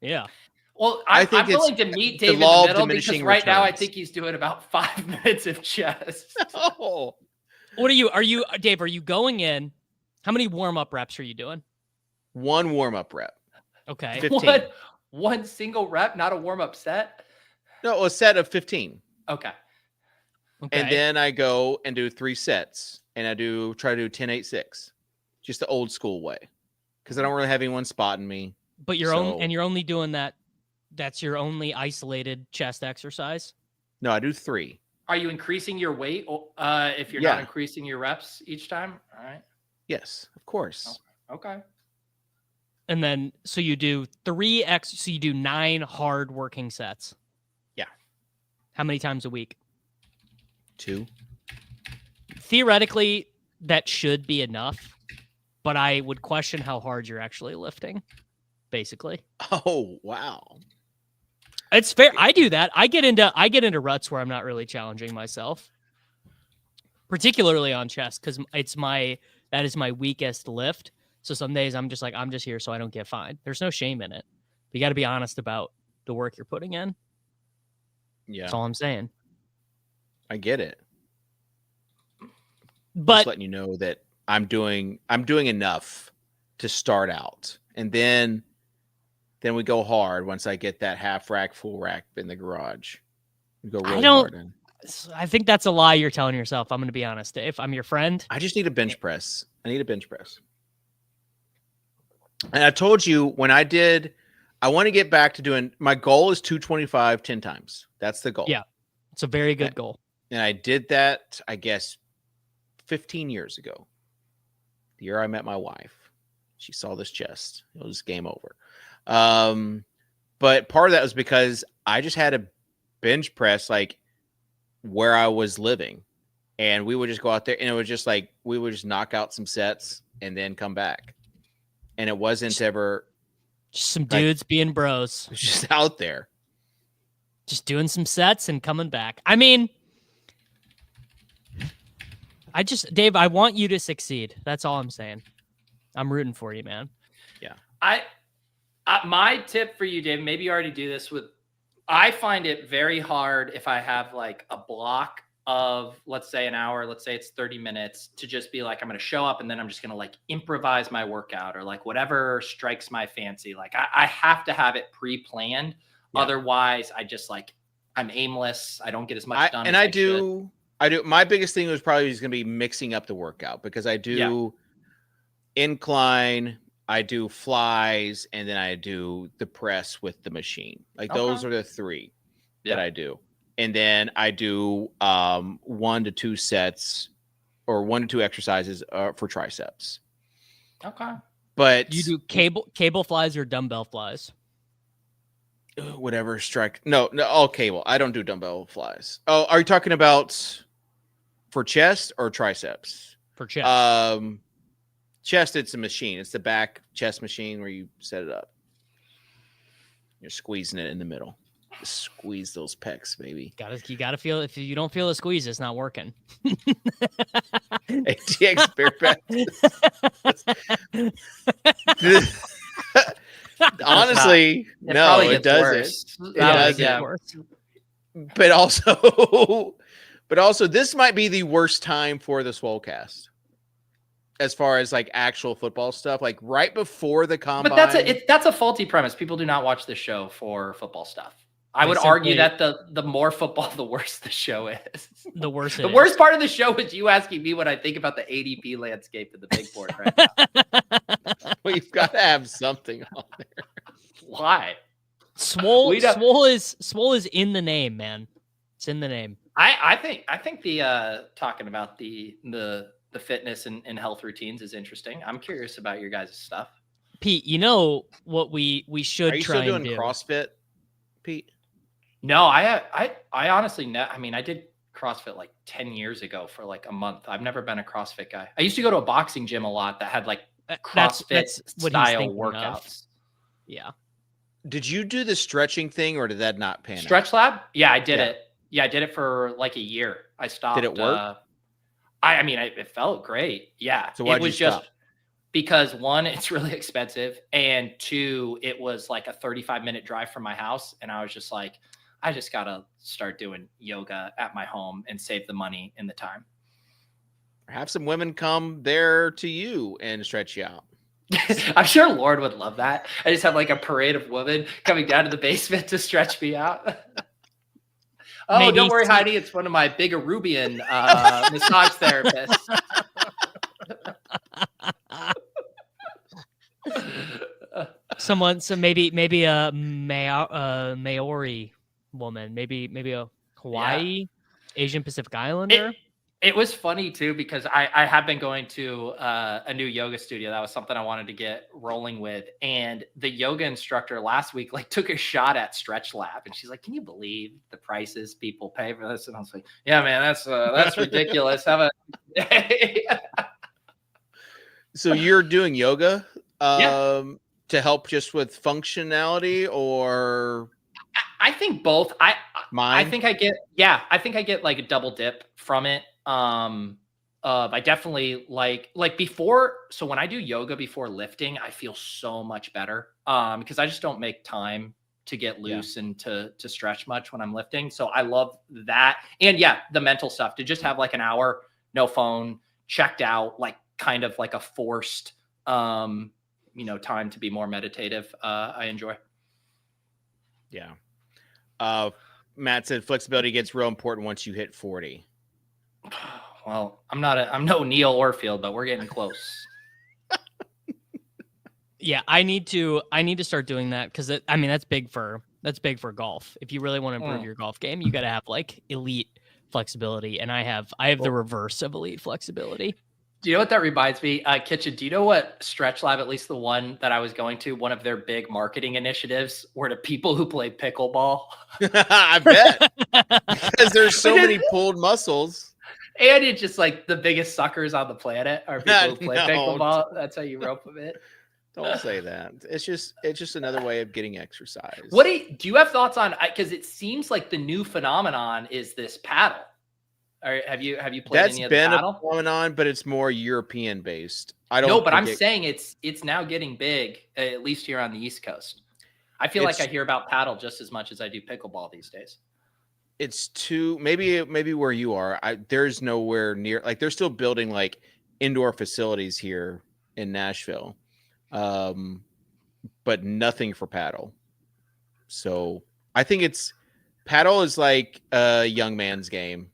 Yeah. Well, I'm willing to meet Dave in the middle because right now I think he's doing about 5 minutes of chest. Oh. What are you, Dave? Are you going in? How many warm-up reps are you doing? One warm-up rep. Okay. 15. One single rep, not a warm-up set? No, a set of 15. Okay. And then I go and do 3 sets. And I try to do 10-8-6. Just the old school way. Because I don't really have anyone spotting me. But you're only doing that. That's your only isolated chest exercise? No, I do 3. Are you increasing your weight if you're not increasing your reps each time? All right. Yes, of course. Okay. And then, so you do 3x, so you do 9 hard working sets. Yeah. How many times a week? 2. Theoretically, that should be enough, but I would question how hard you're actually lifting, basically. Oh, wow. It's fair. I do that. I get into ruts where I'm not really challenging myself, particularly on chest, because that is my weakest lift. So some days I'm just here so I don't get fined. There's no shame in it. But you got to be honest about the work you're putting in. Yeah, that's all I'm saying. I get it. But just letting you know that I'm doing enough to start out, and then we go hard once I get that half rack, full rack in the garage. We go really hard in. I think that's a lie you're telling yourself. I'm going to be honest. If I'm your friend, I just need a bench press. I need a bench press. And I told you when I want to get back to doing, my goal is 225 10 times. That's the goal. Yeah. It's a very good goal. And I did that, I guess, 15 years ago. The year I met my wife. She saw this chest. It was game over. But part of that was because I just had a bench press like where I was living, and we would just go out there, and it was just like we would just knock out some sets and then come back, and it wasn't ever just some dudes being bros, just out there, just doing some sets and coming back. I mean, Dave, I want you to succeed. That's all I'm saying. I'm rooting for you, man. Yeah. My tip for you, Dave, maybe you already do this I find it very hard if I have like a block of, let's say an hour, let's say it's 30 minutes, to just be like, I'm going to show up and then I'm just going to like improvise my workout or like whatever strikes my fancy. Like I have to have it pre-planned. Yeah. Otherwise I just I'm aimless. I don't get as much done. And I do. My biggest thing was probably going to be mixing up the workout, because I do incline, I do flies, and then I do the press with the machine. Like those are the 3. that I do. And then I do 1 to 2 sets or 1 to 2 exercises for triceps. Okay. But you do cable flies or dumbbell flies? Whatever strike. No, all cable. I don't do dumbbell flies. Oh, are you talking about for chest or triceps? For chest. Chest, it's a machine. It's the back chest machine where you set it up. You're squeezing it in the middle. Squeeze those pecs, baby. You gotta feel. If you don't feel the squeeze, it's not working. ATX bare back. Honestly, no, it doesn't. It doesn't. But also, this might be the worst time for the Swolecast. As far as like actual football stuff, like right before the combine. But that's a faulty premise. People do not watch the show for football stuff. I would argue that the more football, the worse the show is. The worse. The worst part of the show is you asking me what I think about the ADP landscape of the big board right now. Well, you've got to have something on there. Why? Swole is in the name, man. It's in the name. I think the talking about the fitness and health routines is interesting. I'm curious about your guys' stuff. Pete, you know what we should Are you try still and doing do? CrossFit, Pete? No, I honestly I did CrossFit like 10 years ago for like a month. I've never been a CrossFit guy. I used to go to a boxing gym a lot that had like CrossFit style workouts. Yeah. Did you do the stretching thing or did that not pan out? Stretch Lab? Yeah, I did it. Yeah, I did it for like a year. I stopped. Did it work? It felt great. Yeah. So why'd it was you just stop? Because 1, it's really expensive. And 2, it was like a 35-minute drive from my house. And I was just like, I just got to start doing yoga at my home and save the money and the time. Have some women come there to you and stretch you out. I'm sure Lord would love that. I just have like a parade of women coming down to the basement to stretch me out. Oh, maybe don't worry, Heidi. It's one of my big Arubian massage therapists. Maybe a Maori woman, maybe a Hawaii, Asian Pacific Islander. It was funny too, because I have been going to a new yoga studio. That was something I wanted to get rolling with. And the yoga instructor last week took a shot at Stretch Lab, and she's like, "Can you believe the prices people pay for this?" And I was like, "Yeah, man, that's ridiculous." So you're doing yoga to help just with functionality, or I think both. I think I get like a double dip from it. I definitely like before. So when I do yoga before lifting, I feel so much better. Because I just don't make time to get loose and to stretch much when I'm lifting. So I love that. And the mental stuff, to just have like an hour, no phone, checked out, like kind of like a forced, time to be more meditative. I enjoy. Yeah. Matt said flexibility gets real important once you hit 40. Well, I'm no Neil Orfield, but we're getting close. Yeah, I need to start doing that, because that's big for golf. If you really want to improve your golf game, you got to have like elite flexibility, and I have the reverse of elite flexibility. Do you know what that reminds me? Kitchen, do you know what Stretch Lab, at least the one that I was going to, one of their big marketing initiatives were to people who play pickleball? I bet. Because there's so many pulled muscles. And it's just like the biggest suckers on the planet are people who play pickleball. That's how you rope them in. Don't say that. It's just another way of getting exercise. What do you have thoughts on? Because it seems like the new phenomenon is this paddle. Or have you played any of the paddle? That's been a phenomenon, but it's more European based. I'm saying it's now getting big, at least here on the East Coast. I feel like I hear about paddle just as much as I do pickleball these days. It's maybe where you are. There's nowhere near, like they're still building like indoor facilities here in Nashville, but nothing for paddle. So I think paddle is like a young man's game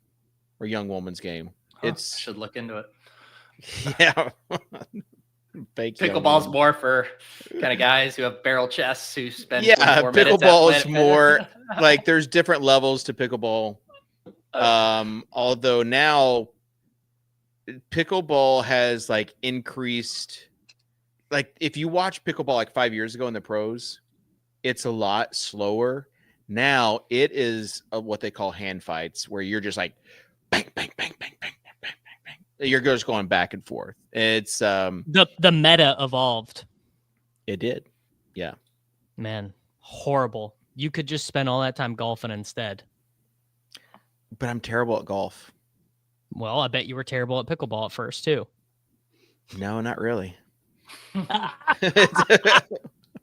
or young woman's game. Should look into it. Yeah. Pickleball's more for kind of guys who have barrel chests who spend Yeah, 24 minutes pickleball at is more like there's different levels to pickleball. Although now pickleball has like increased, like if you watch pickleball like 5 years ago in the pros, it's a lot slower. Now it is what they call hand fights, where you're just like bang, bang, bang, bang, bang, bang, bang, bang, bang. You're just going back and forth. It's the meta evolved. It did. Yeah. Man, horrible. You could just spend all that time golfing instead. But I'm terrible at golf. Well, I bet you were terrible at pickleball at first too. No, not really.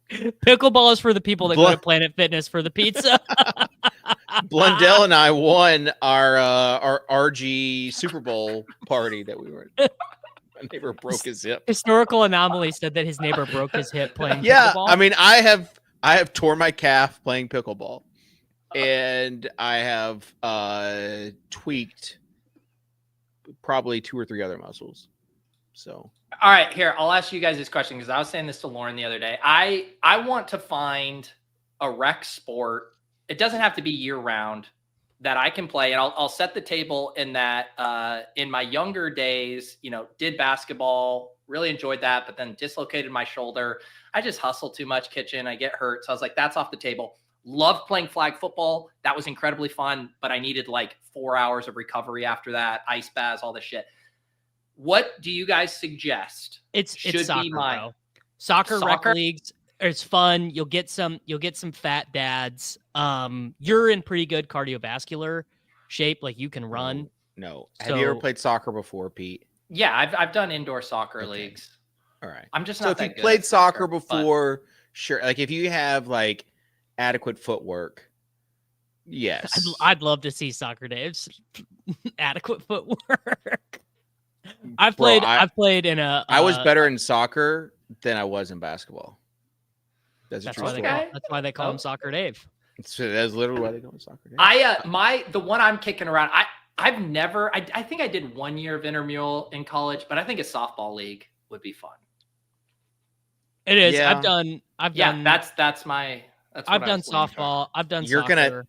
Pickleball is for the people that go to Planet Fitness for the pizza. Blundell and I won our RG Super Bowl party that we were at. My neighbor broke his hip. Historical Anomaly said that his neighbor broke his hip playing Yeah, pickleball. I mean, I have torn my calf playing pickleball, and I have tweaked probably 2 or 3 other muscles. So, all right, here, I'll ask you guys this question because I was saying this to Lauren the other day. I want to find a rec sport. It doesn't have to be year round that I can play. And I'll set the table in that in my younger days, did basketball, really enjoyed that, but then dislocated my shoulder. I just hustle too much kitchen. I get hurt. So I was like, that's off the table. Loved playing flag football. That was incredibly fun, but I needed like 4 hours of recovery after that, ice baths, all this shit. What do you guys suggest? It's soccer, bro. Soccer rec leagues. It's fun. You'll get some fat dads. You're in pretty good cardiovascular shape. Like you can run. No. Have you ever played soccer before, Pete? Yeah, I've done indoor soccer leagues. All right. I'm just so not if you played soccer before, sure. Like if you have like adequate footwork, yes. I'd love to see Socrdave's adequate footwork. I've played in a. I was better in soccer than I was in basketball. That's why they call him Socrdave. So that's literally why they call him Socrdave. The one I'm kicking around. I've never. I think I did 1 year of intramural in college, but I think a softball league would be fun. It is. Yeah. I've done. That's my. I've done softball. I've done. Soccer.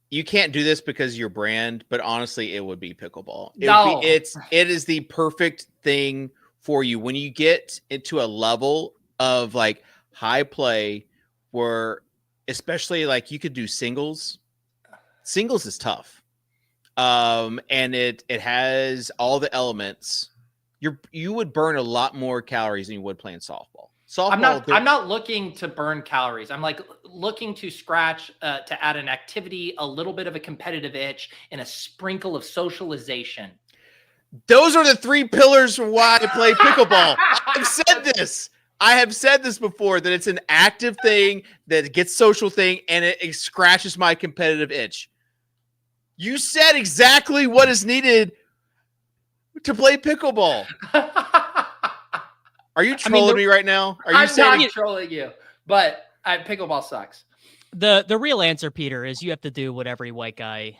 You can't do this because of your brand, but honestly, it would be pickleball. It is the perfect thing for you when you get into a level of like high play where, especially like you could do singles. Singles is tough, and it has all the elements. You would burn a lot more calories than you would playing softball. I'm not looking to burn calories. I'm like looking to scratch, to add an activity, a little bit of a competitive itch, and a sprinkle of socialization. Those are the 3 pillars for why I play pickleball. I have said this before, that it's an active thing, that it gets social thing, and it scratches my competitive itch. You said exactly what is needed to play pickleball. Are you trolling me right now? I'm not trolling you, but pickleball sucks. The real answer, Peter, is you have to do what every white guy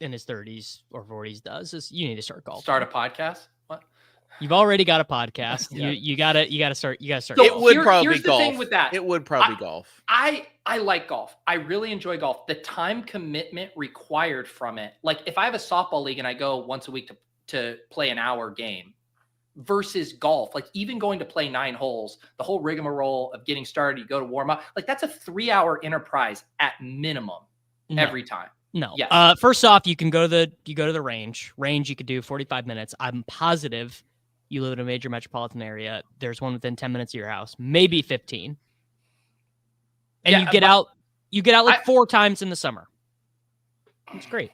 in his 30s or 40s does. Is you need to start golfing. Start a podcast. What? You've already got a podcast. Yeah. You gotta start. So it would probably be golf. The thing with that. It would probably golf. I like golf. I really enjoy golf. The time commitment required from it. Like if I have a softball league and I go once a week to play an hour game, versus golf, like even going to play 9 holes, the whole rigmarole of getting started, you go to warm up, like that's a 3-hour enterprise at minimum every time. No. Yes. First off, you go to the range. You could do 45 minutes. I'm positive you live in a major metropolitan area. There's one within 10 minutes of your house, maybe 15. And you get out like 4 times in the summer. It's great.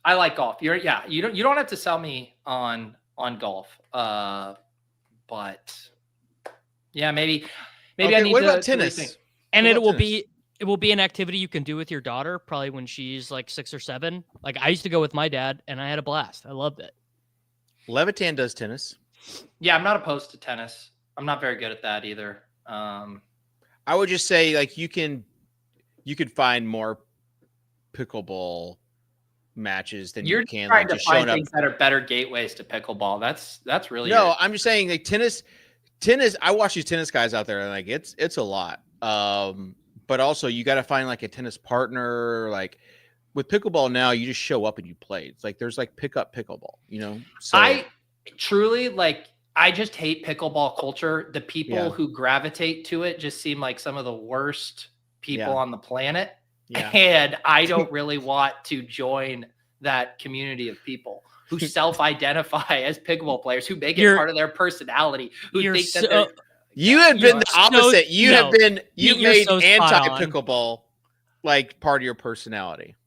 I like golf. You don't have to sell me on golf. But yeah, maybe I need what to. about tennis? And it will be an activity you can do with your daughter probably when she's like 6 or 7. Like I used to go with my dad and I had a blast. I loved it. Levitan does tennis. Yeah, I'm not opposed to tennis. I'm not very good at that either. I would just say like you could find more pickleball matches than you can trying to find things that are better gateways to pickleball. That's really I'm just saying like tennis tennis. I watch these tennis guys out there, and like it's a lot. But also you got to find like a tennis partner. Like with pickleball now, you just show up and you play. It's like there's like pick up pickleball. So I truly like. I just hate pickleball culture. The people who gravitate to it just seem like some of the worst people on the planet. Yeah. And I don't really want to join that community of people who self-identify as pickleball players, who make it part of their personality, who think that they're... You have been the opposite. You've made anti-pickleball like part of your personality.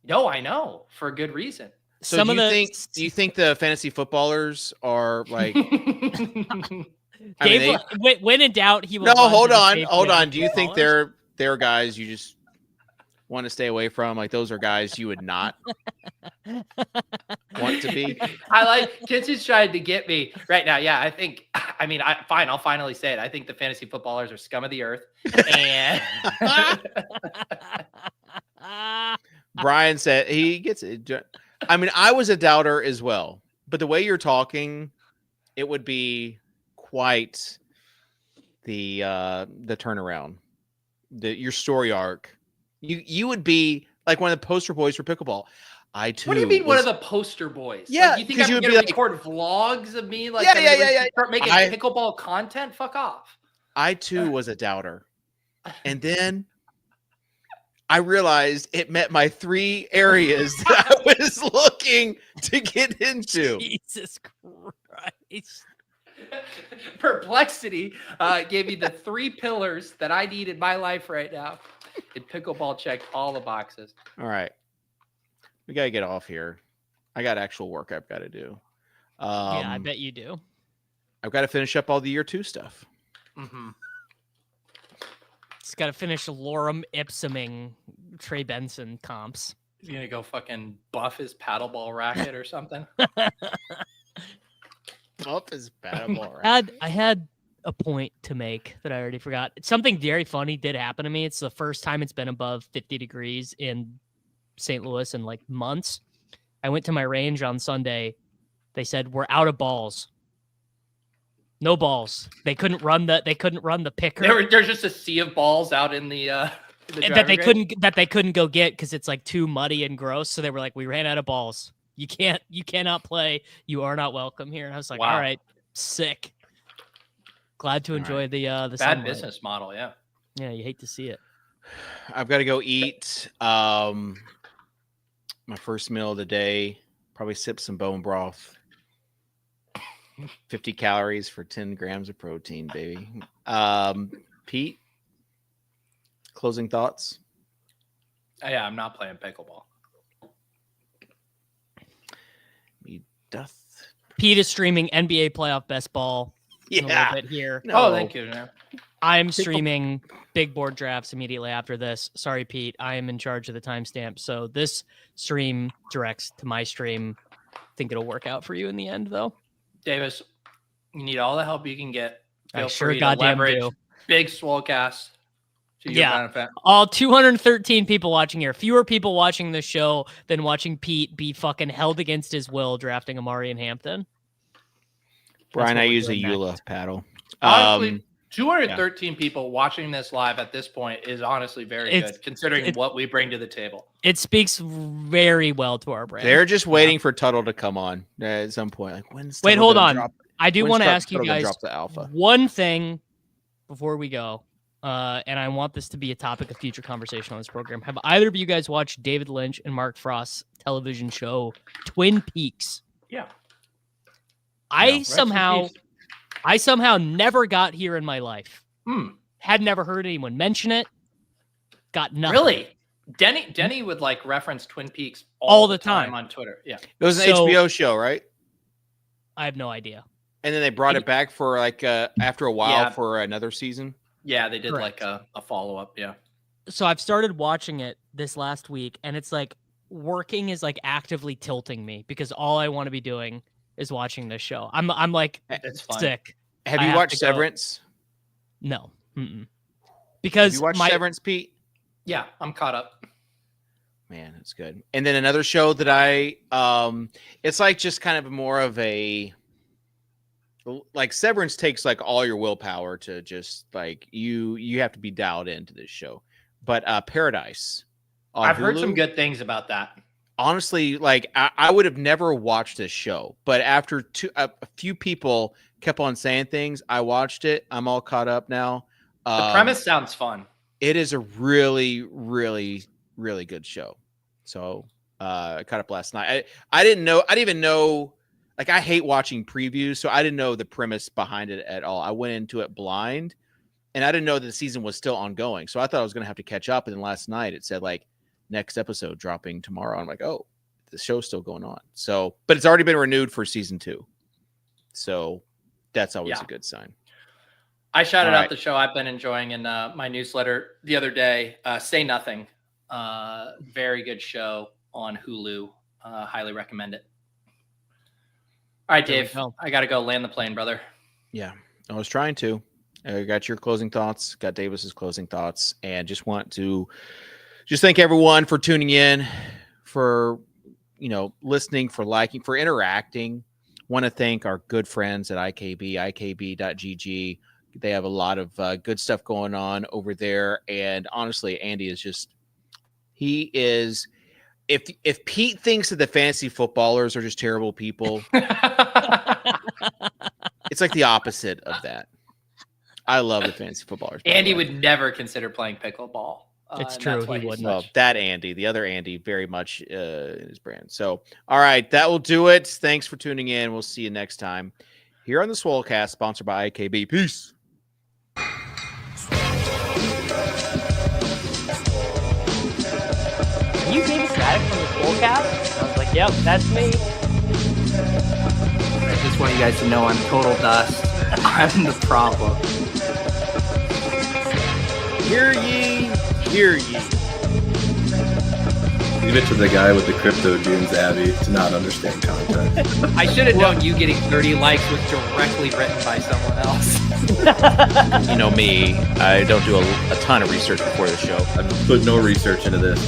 No, I know, for a good reason. So do you think the fantasy footballers are like? When in doubt, he will. No, hold on. Do you think they're guys you just want to stay away from? Like those are guys you would not want to be. I like Kinsey's trying to get me right now. Yeah, fine. I'll finally say it. I think the fantasy footballers are scum of the earth. And Brian said he gets it. I mean, I was a doubter as well, but the way you're talking, it would be quite the turnaround, your story arc. You would be like one of the poster boys for pickleball. I too. What do you mean, one of the poster boys? Yeah, like, you think I'm going to record vlogs of me? Like, yeah. Start making pickleball content? Fuck off. I too was a doubter, and then I realized it met my 3 areas that I was looking to get into. Jesus Christ. Perplexity gave me the 3 pillars that I need in my life right now. And pickleball checked all the boxes. All right. We got to get off here. I got actual work I've got to do. Yeah, I bet you do. I've got to finish up all the year 2 stuff. Mm-hmm. Just got to finish lorem ipsuming Trey Benson comps. He's going to go fucking buff his paddleball racket or something. Buff his paddleball racket. I had a point to make that I already forgot. Something very funny did happen to me. It's the first time it's been above 50 degrees in St. Louis in like months. I went to my range on Sunday. They said, we're out of balls. No balls. They couldn't run the picker. There's just a sea of balls out in the that they couldn't go get because it's like too muddy and gross. So they were like, we ran out of balls. You cannot play. You are not welcome here. And I was like, all right, sick. Glad to enjoy the bad sunlight. business model. Yeah. Yeah, you hate to see it. I've got to go eat my first meal of the day. Probably sip some bone broth. 50 calories for 10 grams of protein, baby. Pete, closing thoughts? Yeah, I'm not playing pickleball. Pete is streaming NBA playoff best ball in a little bit here. No. Oh, thank you. I'm streaming big board drafts immediately after this. Sorry, Pete. I am in charge of the timestamp. So this stream directs to my stream. I think it'll work out for you in the end, though. Davis, you need all the help you can get. Feel free to leverage big Swolecast. All 213 people watching here. Fewer people watching the show than watching Pete be fucking held against his will drafting Amari and Hampton. Brian, I use a EULA paddle. Honestly, 213 people watching this live at this point is honestly very good, considering what we bring to the table. It speaks very well to our brand. They're just waiting for Tuttle to come on at some point. Like, when's Wait, hold on. I do want to ask you guys drop the alpha? One thing before we go, and I want this to be a topic of future conversation on this program. Have either of you guys watched David Lynch and Mark Frost's television show Twin Peaks? Yeah. I somehow never got here in my life. Had never heard anyone mention it. Got nothing. Really? Denny would like reference Twin Peaks all the time on Twitter. Yeah. It was an HBO show, right? I have no idea. And then they brought it back for like after a while for another season. Yeah, they did like a follow-up. Yeah. So I've started watching it this last week, and it's like working is like actively tilting me because all I want to be doing is watching this show. I'm like sick. Have you watched Severance? No. Because have you watched Severance, Pete? Yeah, I'm caught up. Man, that's good. And then another show that I it's like just kind of more of a like Severance takes like all your willpower to just like you have to be dialed into this show. But Paradise on I've heard some Hulu, good things about that. honestly, like I would have never watched this show, but after a few people kept on saying things, I watched it. I'm all caught up now. The premise sounds fun. It is a really, really, really good show. So I caught up last night. I didn't even know. Like, I hate watching previews, so I didn't know the premise behind it at all. I went into it blind, and I didn't know that the season was still ongoing. So I thought I was going to have to catch up. And then last night it said like next episode dropping tomorrow. I'm like, oh, the show's still going on. So, but it's already been renewed for season 2. So that's always a good sign. I shouted out the show I've been enjoying in my newsletter the other day. Say Nothing. Very good show on Hulu. Highly recommend it. All right, Dave, I got to go land the plane, brother. Yeah, I was trying to. I got your closing thoughts, got Davis's closing thoughts, and just want to thank everyone for tuning in, for, listening, for liking, for interacting. Want to thank our good friends at ikb.gg. They have a lot of good stuff going on over there. And honestly, Andy is if Pete thinks that the fantasy footballers are just terrible people, it's like the opposite of that. I love the fantasy footballers. Andy would never consider playing pickleball. It's true. He wouldn't. Well, that Andy, the other Andy, very much his brand. So, all right, that will do it. Thanks for tuning in. We'll see you next time here on the Swolecast, sponsored by IKB. Peace. Are you Davis Mattek from the Swolecast? I was like, yep, that's me. I just want you guys to know I'm total dust. I'm the problem. Hear ye, hear ye. Leave it to the guy with the crypto dunes, Abby, to not understand context. I should have known you getting 30 likes was directly written by someone else. You know me, I don't do a ton of research before the show. I've put no research into this.